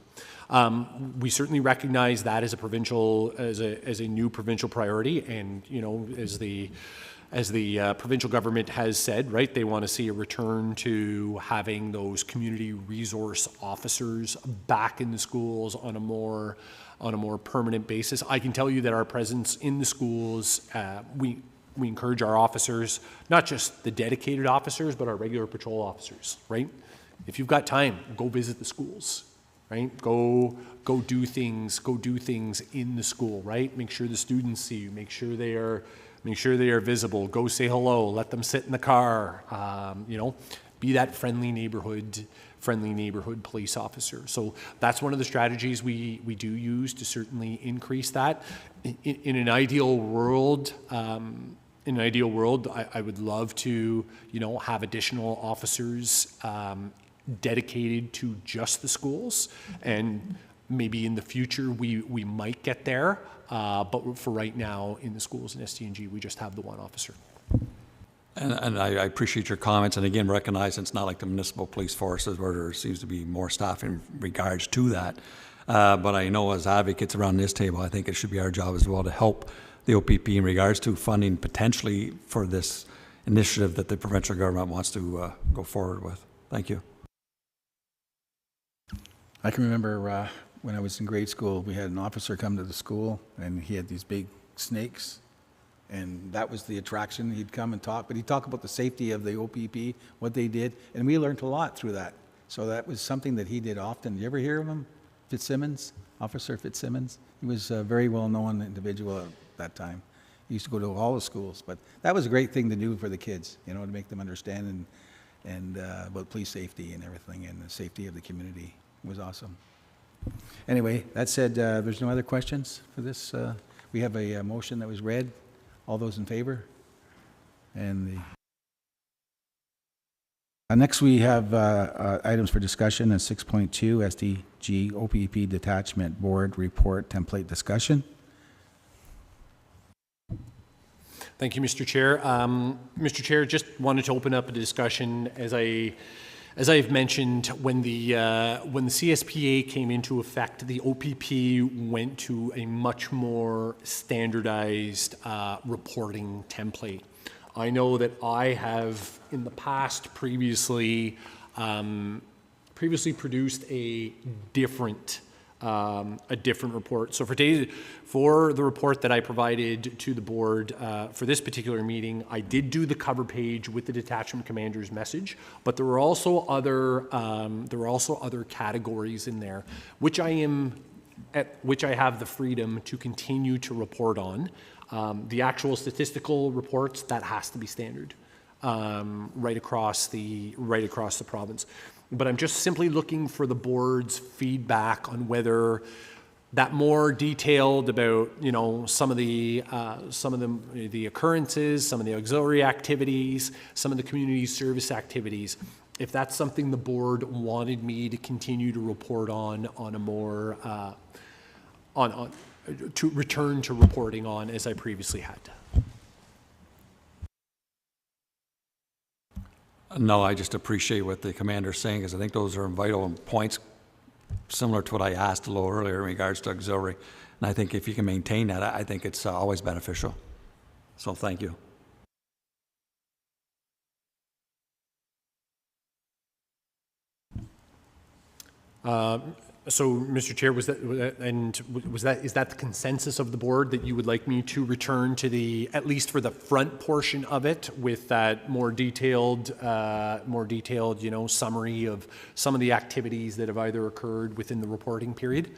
We certainly recognize that as a new provincial priority, and as the provincial government has said, right, they want to see a return to having those community resource officers back in the schools on a more permanent basis. I can tell you that our presence in the schools, we encourage our officers, not just the dedicated officers, but our regular patrol officers, right? If you've got time, go visit the schools, right? Go do things in the school, right? Make sure the students see you. Make sure they are visible. Go say hello. Let them sit in the car. Be that friendly neighborhood police officer. So that's one of the strategies we do use to certainly increase that. In an ideal world, I would love to, have additional officers dedicated to just the schools, and maybe in the future we might get there, but for right now in the schools in SDG we just have the one officer. And I appreciate your comments, and again recognize it's not like the municipal police forces where there seems to be more staff in regards to that, but I know as advocates around this table, I think it should be our job as well to help the OPP in regards to funding potentially for this initiative that the provincial government wants to go forward with. Thank you. I can remember when I was in grade school, we had an officer come to the school, and he had these big snakes, And that was the attraction. He'd come and talk, but he'd talk about the safety of the OPP, what they did, and we learned a lot through that. So that was something that he did often. You ever hear of him? Fitzsimmons, Officer Fitzsimmons? He was a very well-known individual at that time. He used to go to all the schools, but that was a great thing to do for the kids, you know, to make them understand and about police safety and everything and the safety of the community. It was awesome. Anyway, that said, there's no other questions for this. We have a motion that was read. All those in favor? And the next we have items for discussion at 6.2 SDG OPP Detachment Board Report Template Discussion. Thank you, Mr. Chair. Mr. Chair, just wanted to open up a discussion as I've mentioned, when the CSPA came into effect, the OPP went to a much more standardized reporting template. I know that I have in the past previously produced a different report. So for the report that I provided to the board for this particular meeting, I did do the cover page with the detachment commander's message, but there were also other categories in there, which I have the freedom to continue to report on. The actual statistical reports, that has to be standard right across the province. But I'm just simply looking for the board's feedback on whether that more detailed about, you know, some of the occurrences, some of the auxiliary activities, some of the community service activities, if that's something the board wanted me to continue to report on a more to return to reporting on as I previously had. No, I just appreciate what the commander's saying, because I think those are vital points, similar to what I asked a little earlier in regards to auxiliary. And I think if you can maintain that, I think it's always beneficial. So thank you. So, Mr. Chair, is that the consensus of the board that you would like me to return to at least for the front portion of it, with that more detailed, you know, summary of some of the activities that have either occurred within the reporting period?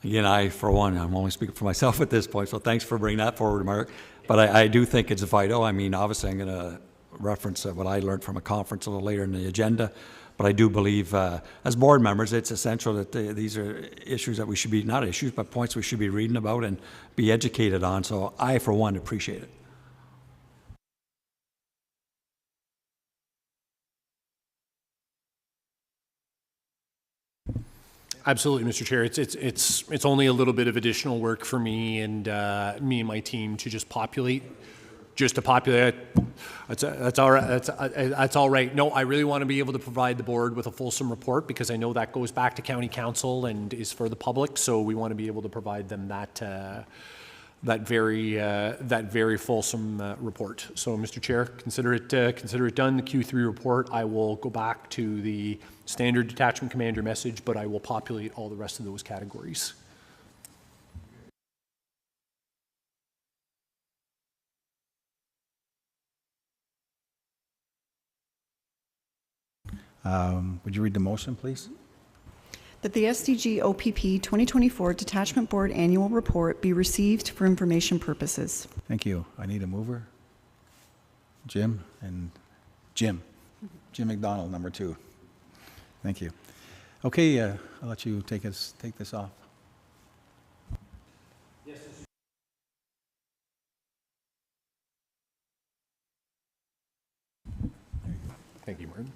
Again, for one, I'm only speaking for myself at this point, so thanks for bringing that forward, Mark. But I do think it's vital. I mean, obviously, I'm going to reference what I learned from a conference a little later in the agenda. But I do believe, as board members, it's essential that these are issues that we should be, not issues, but points we should be reading about and be educated on. So I, for one, appreciate it. Absolutely, Mr. Chair. It's only a little bit of additional work for me and my team to just populate. That's all right. That's all right. No, I really want to be able to provide the board with a fulsome report, because I know that goes back to county council and is for the public. So we want to be able to provide them that very fulsome report. So, Mr. Chair, consider it done. The Q3 report. I will go back to the standard detachment commander message, but I will populate all the rest of those categories. Would you read the motion, please? That the SDG OPP 2024 Detachment Board Annual Report be received for information purposes. Thank you. I need a mover. Jim McDonald, number 2. Thank you. Okay, I'll let you take this off. Yes. Thank you, Martin.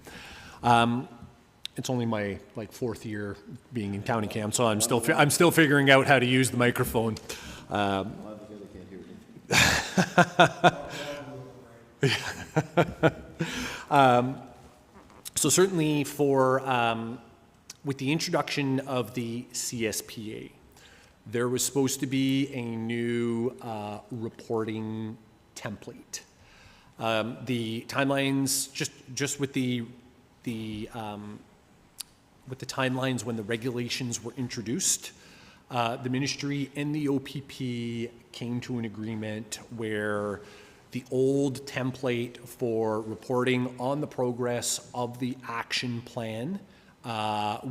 It's only my 4th year being in county cam, so I'm still figuring out how to use the microphone. So certainly with the introduction of the CSPA, there was supposed to be a new reporting template. The timelines, just with the timelines when the regulations were introduced, the ministry and the OPP came to an agreement where the old template for reporting on the progress of the action plan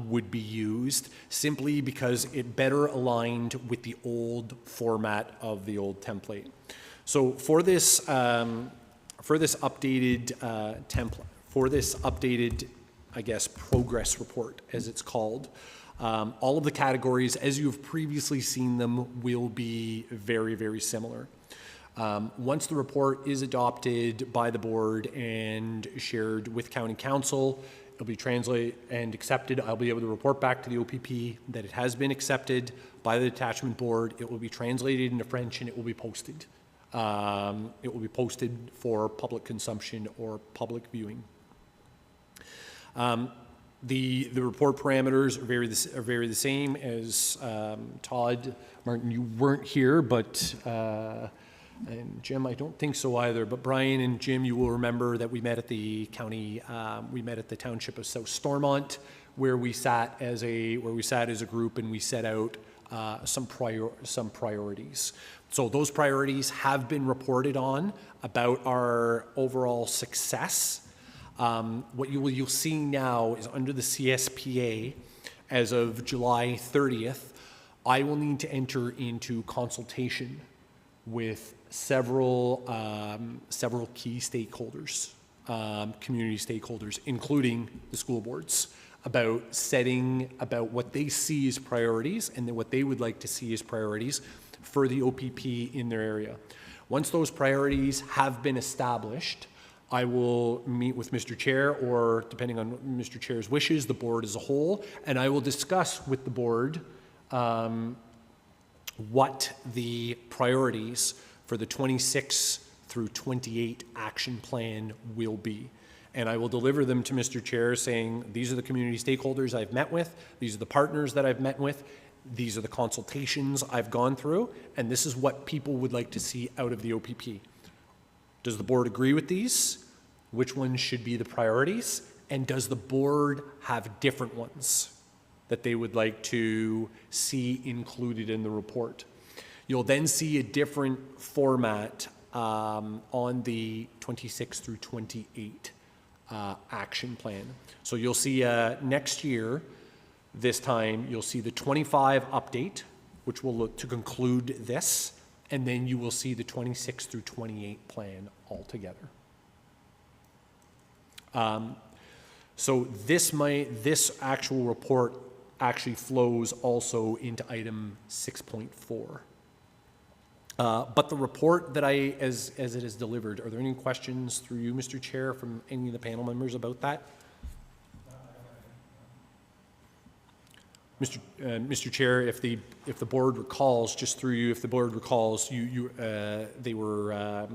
would be used, simply because it better aligned with the old format of the old template. So for this updated template, for this updated, I guess, progress report, as it's called, all of the categories, as you've previously seen them, will be very, very similar. Once the report is adopted by the board and shared with County Council, it'll be translated and accepted. I'll be able to report back to the OPP that it has been accepted by the detachment board. It will be translated into French and it will be posted. It will be posted for public consumption or public viewing. The report parameters are very the same as Todd. Martin, you weren't here, but and Jim, I don't think so either. But Brian and Jim, you will remember that we met at the county. We met at the township of South Stormont, where we sat as a group and we set out some priorities. So those priorities have been reported on about our overall success. What you'll see now is under the CSPA, as of July 30th, I will need to enter into consultation with several key stakeholders, community stakeholders, including the school boards, about what they see as priorities and then what they would like to see as priorities for the OPP in their area. Once those priorities have been established, I will meet with Mr. Chair, or depending on Mr. Chair's wishes, the board as a whole, and I will discuss with the board what the priorities for the 26 through 28 action plan will be. And I will deliver them to Mr. Chair saying, these are the community stakeholders I've met with, these are the partners that I've met with, these are the consultations I've gone through, and this is what people would like to see out of the OPP. Does the board agree with these? Which ones should be the priorities? And does the board have different ones that they would like to see included in the report? You'll then see a different format on the 26 through 28 action plan. So you'll see next year, this time, you'll see the 25 update, which will look to conclude this, and then you will see the 26 through 28 plan altogether. So this actual report actually flows also into item 6.4. But the report that as it is delivered, are there any questions through you, Mr. Chair, from any of the panel members about that? Mr. Chair, if the board recalls, just through you, if the board recalls, they were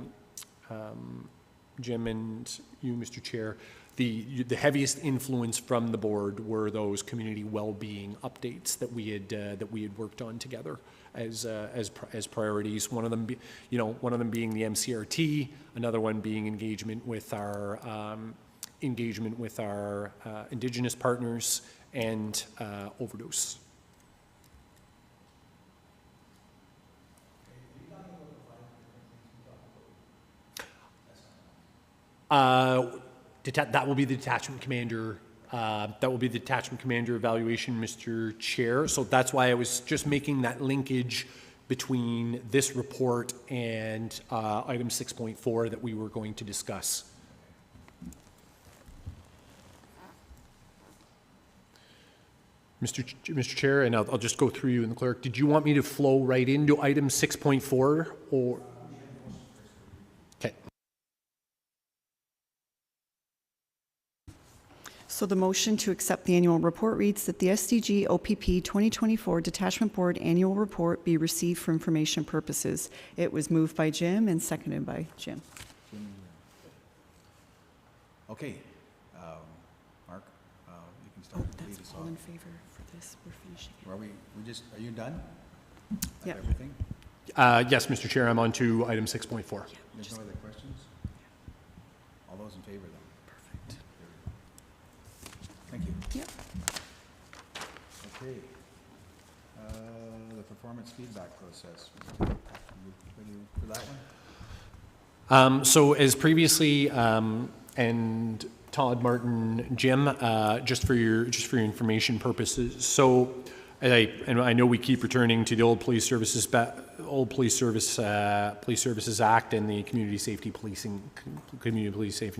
Jim and you, Mr. Chair. The heaviest influence from the board were those community well-being updates that we had worked on together as priorities. One of them being the MCRT, another one being engagement with our Indigenous partners, and overdose. That will be the detachment commander. That will be the detachment commander evaluation, Mr. Chair. So that's why I was just making that linkage between this report and item 6.4 that we were going to discuss. Mr. Chair, and I'll just go through you and the clerk. Did you want me to flow right into item 6.4 or? Okay. So the motion to accept the annual report reads that the SDG OPP 2024 Detachment Board Annual Report be received for information purposes. It was moved by Jim and seconded by Jim. Okay. Mark, you can start. That's all in favor for this. We're finishing it. Are you done? Yeah. Everything? Yes, Mr. Chair, I'm on to item 6.4. There's no other questions? All those in favor then? Perfect. Thank you. Yep. Okay. The performance feedback process. You ready for that one? So as previously, and Todd, Martin, Jim, just for your information purposes. So, and I know we keep returning to the old Police Services Act and the Community Policing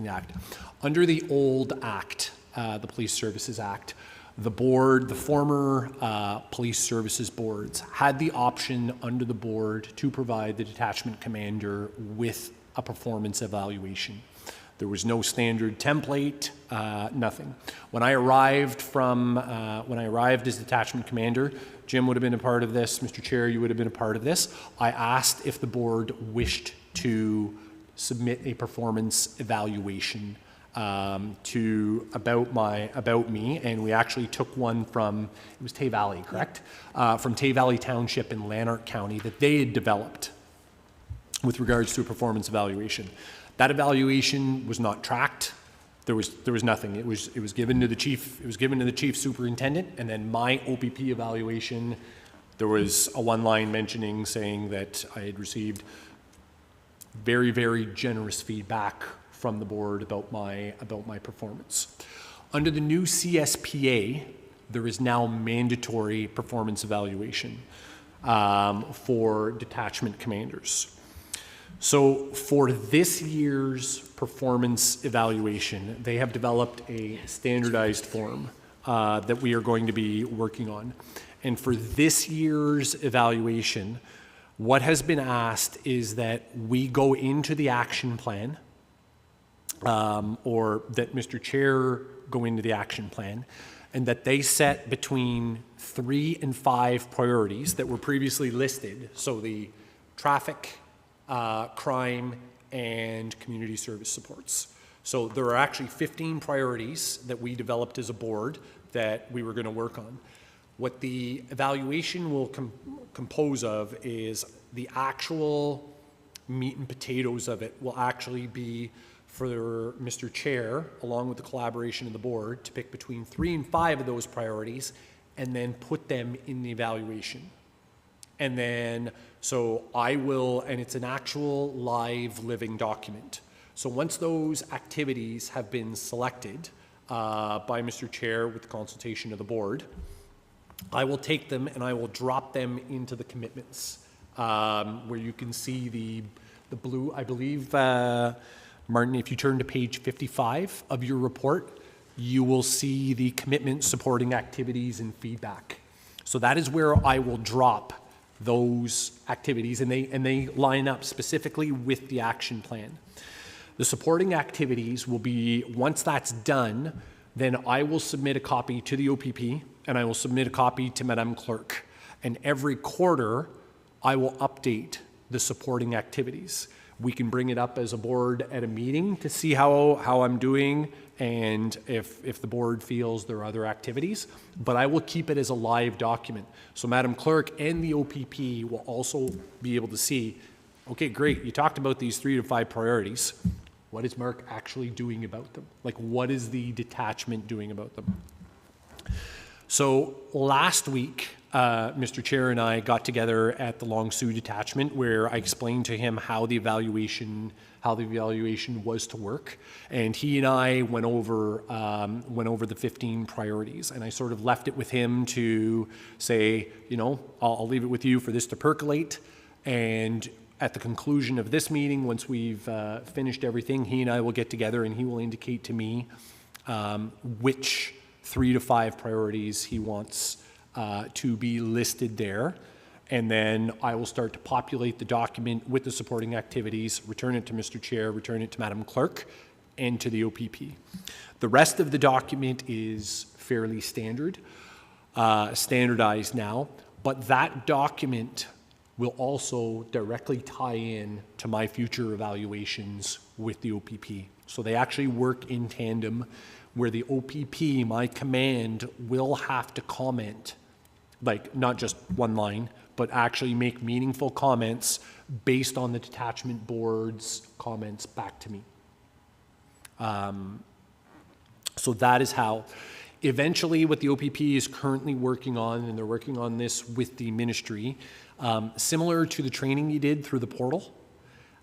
Act. Under the old Act, the Police Services Act, the board, the former police services boards, had the option under the board to provide the detachment commander with a performance evaluation. There was no standard template, nothing. When I arrived as detachment commander, Jim would have been a part of this, Mr. Chair, you would have been a part of this. I asked if the board wished to submit a performance evaluation about me, and we actually took one from, it was Tay Valley, correct? From Tay Valley Township in Lanark County that they had developed with regards to a performance evaluation. That evaluation was not tracked. There was nothing. It was given to the chief. It was given to the chief superintendent, and then my OPP evaluation, there was a one-line mentioning saying that I had received very, very generous feedback from the board about my performance. Under the new CSPA, there is now mandatory performance evaluation for detachment commanders. So for this year's performance evaluation, they have developed a standardized form that we are going to be working on. And for this year's evaluation, what has been asked is that we go into the action plan, or that Mr. Chair go into the action plan, and that they set between 3 and 5 priorities that were previously listed. So the traffic, crime, and community service supports. So there are actually 15 priorities that we developed as a board that we were going to work on. What the evaluation will compose of is the actual meat and potatoes of it will actually be for Mr. Chair, along with the collaboration of the board, to pick between 3 and 5 of those priorities and then put them in the evaluation. And then, so I will, and it's an actual live living document. So once those activities have been selected by Mr. Chair with the consultation of the board, I will take them and I will drop them into the commitments where you can see the blue, I believe, Martin, if you turn to page 55 of your report, you will see the commitment supporting activities and feedback. So that is where I will drop those activities, and they line up specifically with the action plan. The supporting activities will be, once that's done, then I will submit a copy to the OPP, and I will submit a copy to Madame Clerk. And every quarter, I will update the supporting activities. We can bring it up as a board at a meeting to see how I'm doing, and if the board feels there are other activities, but I will keep it as a live document. So Madam Clerk and the OPP will also be able to see, okay, great, you talked about these 3 to 5 priorities. What is Mark actually doing about them? Like, what is the detachment doing about them? So last week, Mr. Chair and I got together at the Long Sault detachment where I explained to him how the evaluation was to work, and he and I went over the 15 priorities, and I sort of left it with him to say, you know, I'll leave it with you for this to percolate, and at the conclusion of this meeting, once we've finished everything, he and I will get together and he will indicate to me which 3 to 5 priorities he wants to be listed there. And then I will start to populate the document with the supporting activities, return it to Mr. Chair, return it to Madam Clerk, and to the OPP. The rest of the document is fairly standardized now, but that document will also directly tie in to my future evaluations with the OPP. So they actually work in tandem, where the OPP, my command, will have to comment, like not just one line, but actually make meaningful comments based on the detachment board's comments back to me. So that is how. Eventually, what the OPP is currently working on, and they're working on this with the ministry, similar to the training you did through the portal,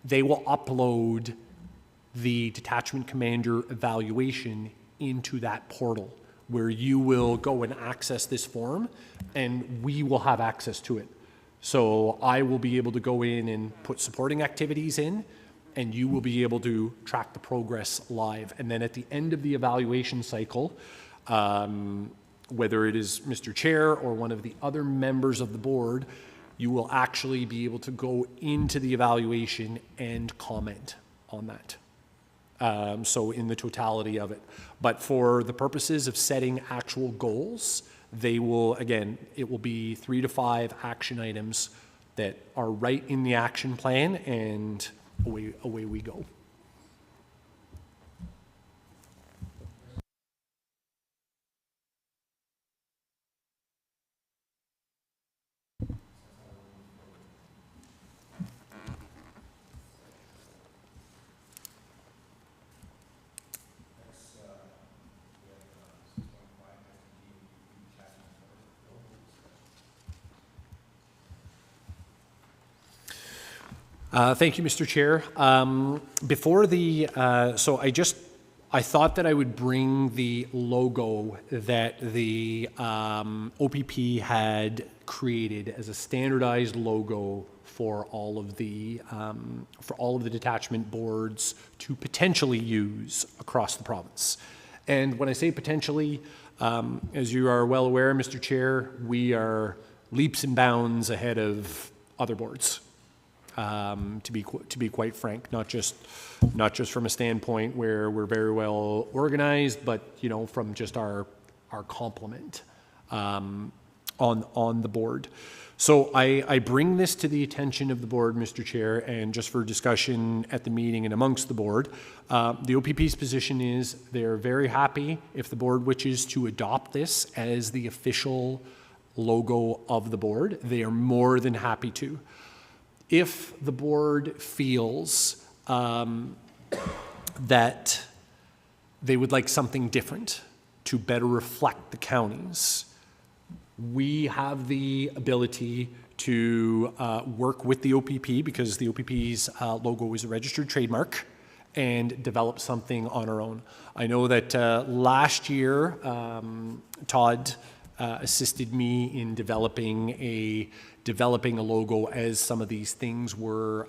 they will upload the detachment commander evaluation into that portal where you will go and access this form and we will have access to it. So I will be able to go in and put supporting activities in, and you will be able to track the progress live. And then at the end of the evaluation cycle, whether it is Mr. Chair or one of the other members of the board, you will actually be able to go into the evaluation and comment on that. So in the totality of it. But for the purposes of setting actual goals, they will, again, it will be 3 to 5 action items that are right in the action plan, and away we go. Thank you, Mr. Chair. Before the, I thought that I would bring the logo that the OPP had created as a standardized logo for all of the detachment boards to potentially use across the province. And when I say potentially, as you are well aware, Mr. Chair, we are leaps and bounds ahead of other boards. To be quite frank, not just from a standpoint where we're very well organized, but from just our complement on the board. So I bring this to the attention of the board, Mr. Chair, and just for discussion at the meeting and amongst the board. The OPP's position is they're very happy if the board wishes to adopt this as the official logo of the board. They are more than happy to. If the board feels that they would like something different to better reflect the counties, we have the ability to work with the OPP, because the OPP's logo is a registered trademark, and develop something on our own. I know that last year, Todd assisted me in developing a logo as some of these things were,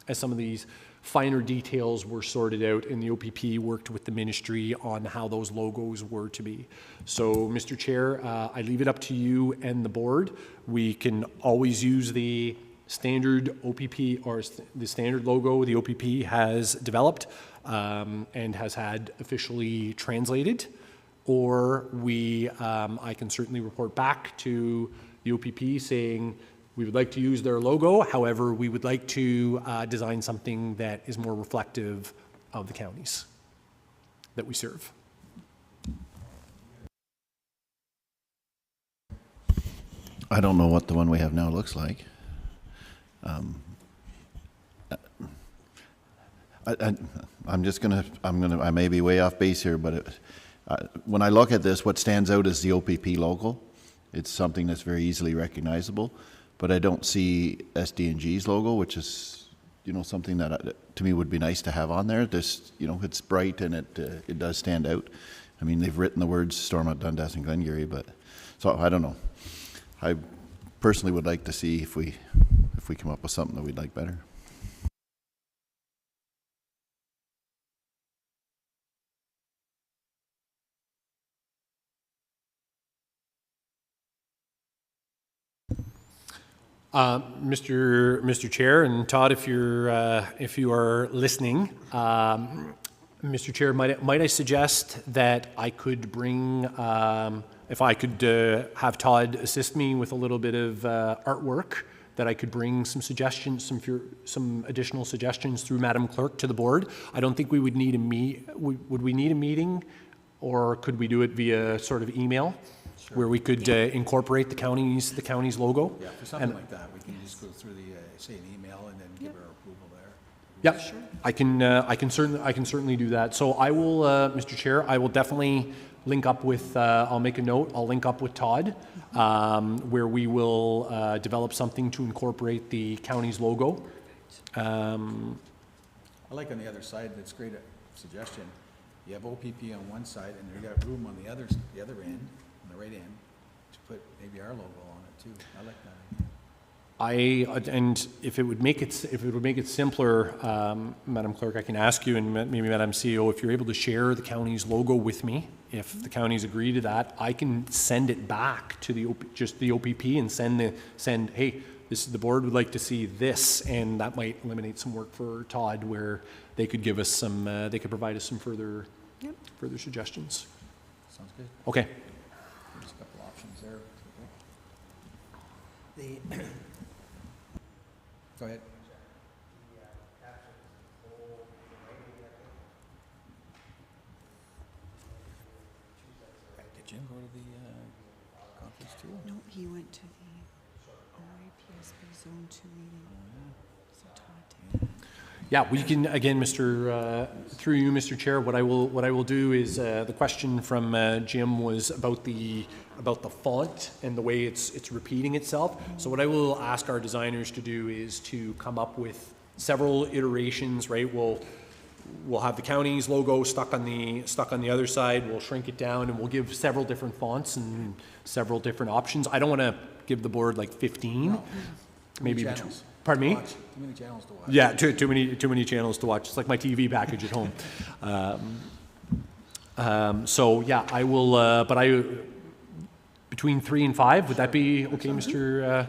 as some of these finer details were sorted out, and the OPP worked with the ministry on how those logos were to be. So, Mr. Chair, I leave it up to you and the board. We can always use the standard OPP or the standard logo the OPP has developed and has had officially translated, or I can certainly report back to the OPP saying we would like to use their logo, however, we would like to design something that is more reflective of the counties that we serve. I don't know what the one we have now looks like. I may be way off base here, but when I look at this, what stands out is the OPP logo. It's something that's very easily recognizable, but I don't see SDG's logo, which is, something that to me would be nice to have on there. This, it's bright and it does stand out. I mean, they've written the words Stormont, Dundas, and Glengarry, but so I don't know. I personally would like to see if we come up with something that we'd like better. Mr. Chair, and Todd, if you are listening, Mr. Chair, might I suggest that I could bring, if I could have Todd assist me with a little bit of artwork, that I could bring some suggestions, some additional suggestions through Madam Clerk to the board. I don't think we would need would we need a meeting, or could we do it via sort of email? Sure. Where we could incorporate the county's logo. Yeah, for something like that, we can just go through say an email and then give our approval there. Yeah, sure. I can certainly do that. So I will, Mr. Chair, I will definitely link up with, I'll make a note, I'll link up with Todd, where we will develop something to incorporate the county's logo. I like on the other side, that's great suggestion. You have OPP on one side and you got room on the other end, on the right end, to put maybe our logo on it too. I like that idea. And if it would make it simpler, Madam Clerk, I can ask you and maybe Madam CEO, if you're able to share the county's logo with me, if the counties agree to that, I can send it back to just the OPP and send, hey, the board would like to see this, and that might eliminate some work for Todd, where they could give us some, they could provide us some further suggestions. Sounds good. Okay. There's a couple options there. Go ahead. Did Jim go to the conference too? No, he went to the OAPSB Zone 2 meeting. So Todd did that. Yeah, we can, again, through you, Mr. Chair, what I will do is, the question from Jim was about the font and the way it's repeating itself. So what I will ask our designers to do is to come up with several iterations, right? We'll have the county's logo stuck on the other side. We'll shrink it down and we'll give several different fonts and several different options. I don't want to give the board like 15. No. Maybe Channels. Pardon me? Too many channels to watch. Yeah, too many channels to watch. It's like my TV package at home. So yeah, I will. Between 3 and 5, would that be okay, Mr.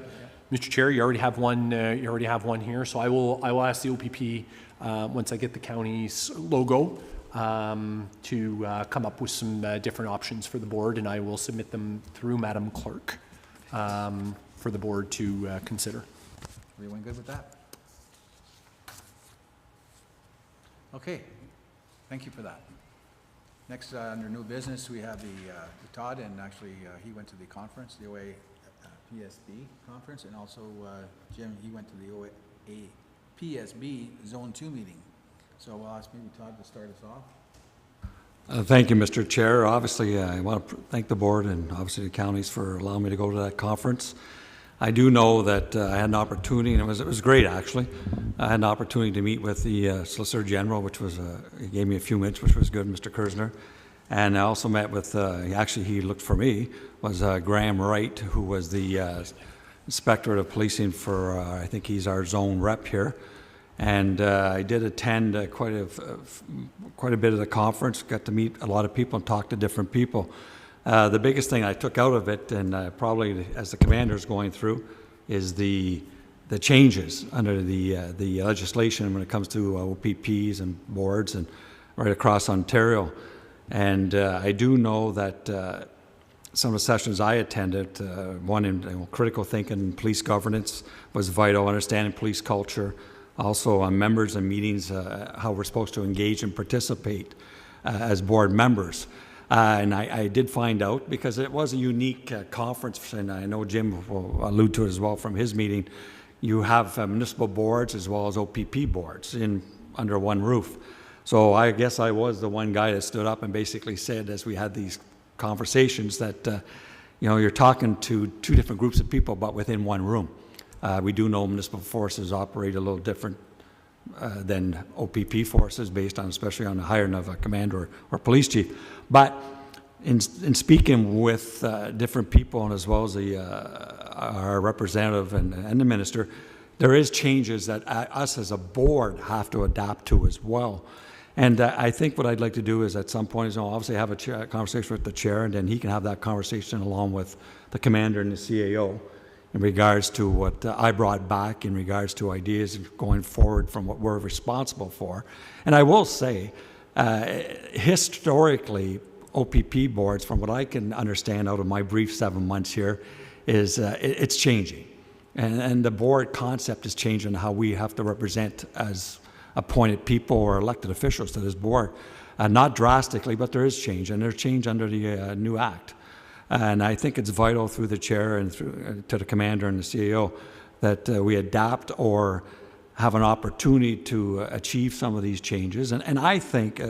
Chair? You already have one. You already have one here. So I will ask the OPP once I get the county's logo to come up with some different options for the board, and I will submit them through Madam Clerk for the board to consider. Everyone good with that? Okay, thank you for that. Next, under new business, we have the Todd, and actually he went to the conference, the OA PSB conference, and also Jim, he went to the OA PSB Zone 2 meeting. So I'll ask maybe Todd to start us off. Thank you, Mr. Chair. Obviously, I want to thank the board and obviously the counties for allowing me to go to that conference. I do know that I had an opportunity, and it was great actually. I had an opportunity to meet with the Solicitor General, which was, he gave me a few minutes, which was good, Mr. Kersner. And I also met with, actually he looked for me, was Graham Wright, who was the Inspectorate of Policing for, I think he's our zone rep here. And I did attend quite a bit of the conference, got to meet a lot of people and talk to different people. The biggest thing I took out of it, and probably as the commander's going through, is the changes under the legislation when it comes to OPPs and boards and right across Ontario. And I do know that some of the sessions I attended, one in critical thinking, police governance was vital, understanding police culture, also on members and meetings, how we're supposed to engage and participate as board members. And I did find out, because it was a unique conference, and I know Jim will allude to it as well from his meeting, you have municipal boards as well as OPP boards under one roof. So I guess I was the one guy that stood up and basically said, as we had these conversations, that you're talking to two different groups of people, but within one room. We do know municipal forces operate a little different than OPP forces, based on, especially on the hiring of a commander or police chief. But in speaking with different people, and as well as our representative and the minister, there is changes that us as a board have to adapt to as well. And I think what I'd like to do is at some point is obviously have a conversation with the chair, and then he can have that conversation along with the commander and the CAO in regards to what I brought back in regards to ideas going forward from what we're responsible for. And I will say, historically, OPP boards, from what I can understand out of my brief 7 months here, is it's changing. And the board concept is changing, how we have to represent as appointed people or elected officials to this board. Not drastically, but there is change, and there's change under the new act. And I think it's vital through the chair and through to the commander and the CAO that we adapt or have an opportunity to achieve some of these changes. And I think,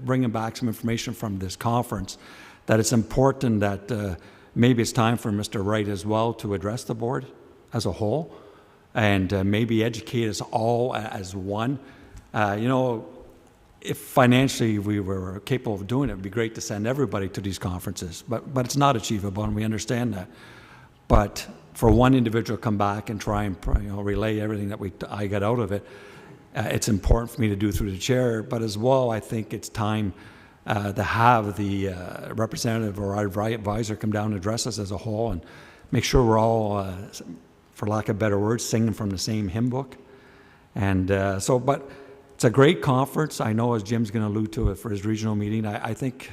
bringing back some information from this conference, that it's important that maybe it's time for Mr. Wright as well to address the board as a whole and maybe educate us all as one. If financially we were capable of doing it, it'd be great to send everybody to these conferences, but it's not achievable, and we understand that. But for one individual to come back and try and relay everything that I got out of it, it's important for me to do through the chair. But as well, I think it's time to have the representative or our advisor come down and address us as a whole and make sure we're all, for lack of better words, singing from the same hymn book. And but it's a great conference. I know, as Jim's going to allude to it for his regional meeting, I think,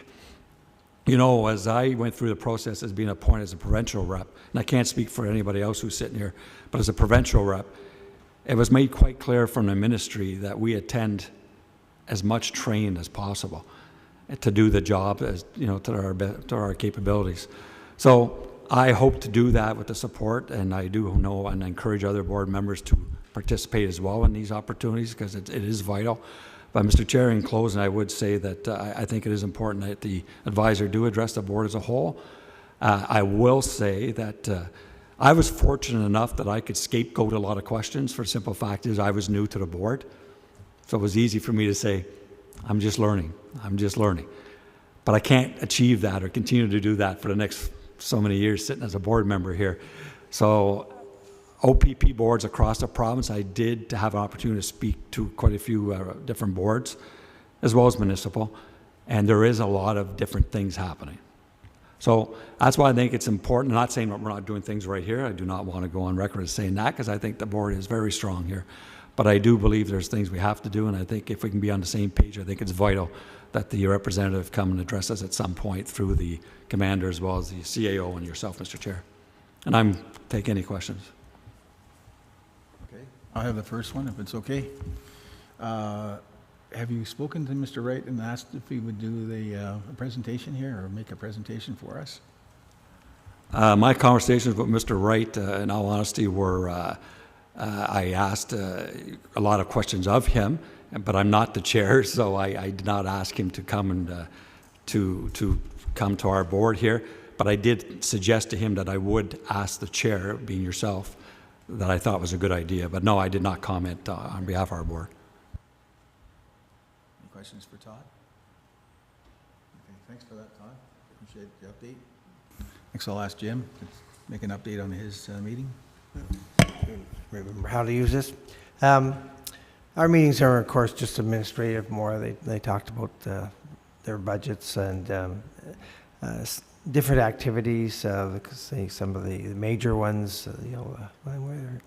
as I went through the process as being appointed as a provincial rep, and I can't speak for anybody else who's sitting here, but as a provincial rep, it was made quite clear from the ministry that we attend as much training as possible to do the job as, to our capabilities. So I hope to do that with the support, and I do know and encourage other board members to participate as well in these opportunities because it is vital. But Mr. Chair, in closing, I would say that I think it is important that the advisor do address the board as a whole. I will say that I was fortunate enough that I could scapegoat a lot of questions. For the simple fact is I was new to the board. So it was easy for me to say, I'm just learning. But I can't achieve that or continue to do that for the next so many years sitting as a board member here. So OPP boards across the province, I did have an opportunity to speak to quite a few different boards, as well as municipal, and there is a lot of different things happening. So that's why I think it's important. I'm not saying that we're not doing things right here. I do not want to go on record as saying that because I think the board is very strong here. But I do believe there's things we have to do, and I think if we can be on the same page, I think it's vital that the representative come and address us at some point through the commander as well as the CAO and yourself, Mr. Chair. And I'm take any questions. Okay, I'll have the first one if it's okay. Have you spoken to Mr. Wright and asked if he would do the presentation here or make a presentation for us? My conversations with Mr. Wright, in all honesty, were I asked a lot of questions of him, but I'm not the chair, so I did not ask him to come and to come to our board here. But I did suggest to him that I would ask the chair, being yourself, that I thought was a good idea. But no, I did not comment on behalf of our board. Any questions for Todd? Okay, thanks for that, Todd. Appreciate the update. Next, I'll ask Jim to make an update on his meeting. Remember how to use this. Our meetings are, of course, just administrative more. They talked about their budgets and different activities. Say some of the major ones.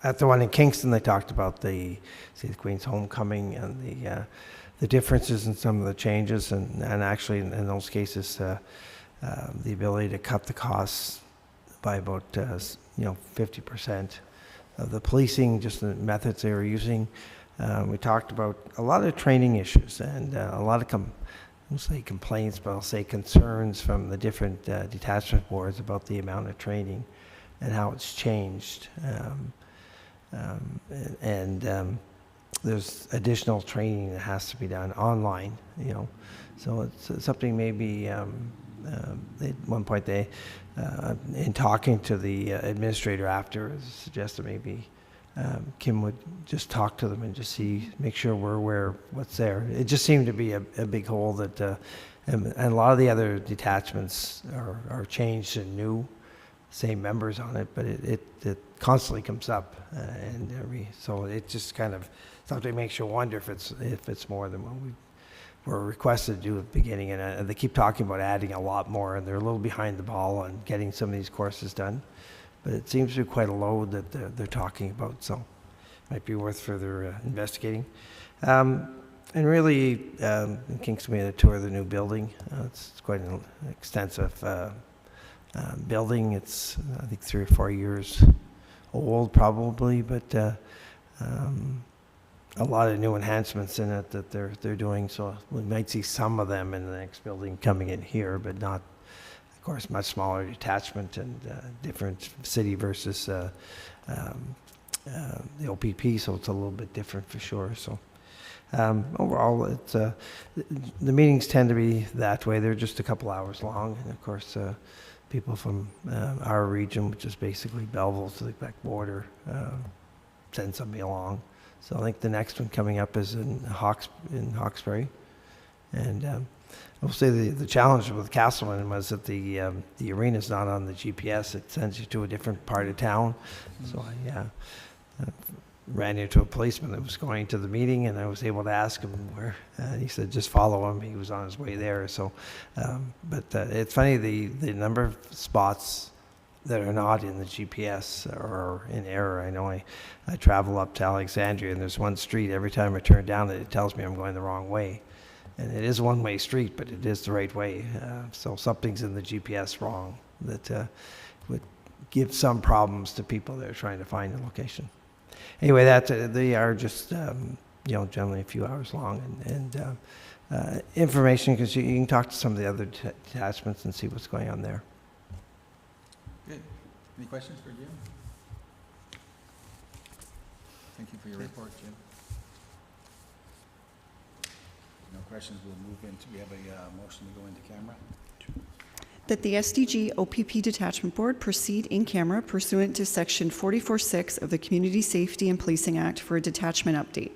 At the one in Kingston, they talked about the Queen's Homecoming and the differences in some of the changes, and actually in those cases, the ability to cut the costs by about 50% of the policing, just the methods they were using. We talked about a lot of training issues and a lot of I won't say complaints, but I'll say concerns from the different detachment boards about the amount of training and how it's changed. There's additional training that has to be done online, So it's something maybe at one point they, in talking to the administrator after, suggested maybe Kim would just talk to them and just make sure we're aware of what's there. It just seemed to be a big hole that, and a lot of the other detachments are changed and new, same members on it, but it constantly comes up, so it just kind of something makes you wonder if it's more than what we were requested to do at the beginning, and they keep talking about adding a lot more, and they're a little behind the ball on getting some of these courses done. But it seems to be quite a load that they're talking about, so it might be worth further investigating. And really, in Kingston, we had a tour of the new building. It's quite an extensive building. It's, I think, 3 or 4 years old, probably, but a lot of new enhancements in it that they're doing. So we might see some of them in the next building coming in here, but not. Of course, much smaller detachment and different city versus the OPP, so it's a little bit different for sure. So Overall, it's, the meetings tend to be that way. They're just a couple hours long. And of course, people from our region, which is basically Belleville to the Quebec border, send somebody along. So I think the next one coming up is in Hawkesbury. And I will say the challenge with Castleman was that the arena is not on the GPS. It sends you to a different part of town. So I ran into a policeman that was going to the meeting, and I was able to ask him where. He said, just follow him. He was on his way there. So, but it's funny, the number of spots that are not in the GPS or in error. I know I travel up to Alexandria, and there's one street, every time I turn down it tells me I'm going the wrong way. And it is a one-way street, but it is the right way. So something's in the GPS wrong that would give some problems to people that are trying to find a location. Anyway, they are just generally a few hours long, and information, because you can talk to some of the other detachments and see what's going on there. Good. Any questions for Jim? Thank you for your report, Jim. No questions, we'll move into, we have a motion to go into camera. That the SDG OPP Detachment Board proceed in camera pursuant to Section 44(6) of the Community Safety and Policing Act for a detachment update.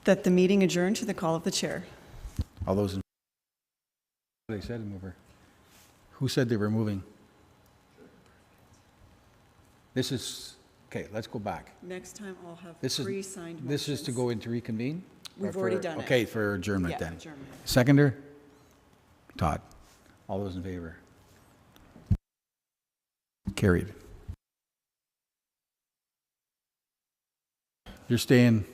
That the meeting adjourn to the call of the chair. All those in, they said to move her. Who said they were moving? This is, okay, let's go back. Next time I'll have This is, pre-signed motions. this is to go into reconvene? We've Or already for- done it. Okay, for adjournment Yeah, then. adjournment. Seconder? Todd. All those in favor? Carried. You're staying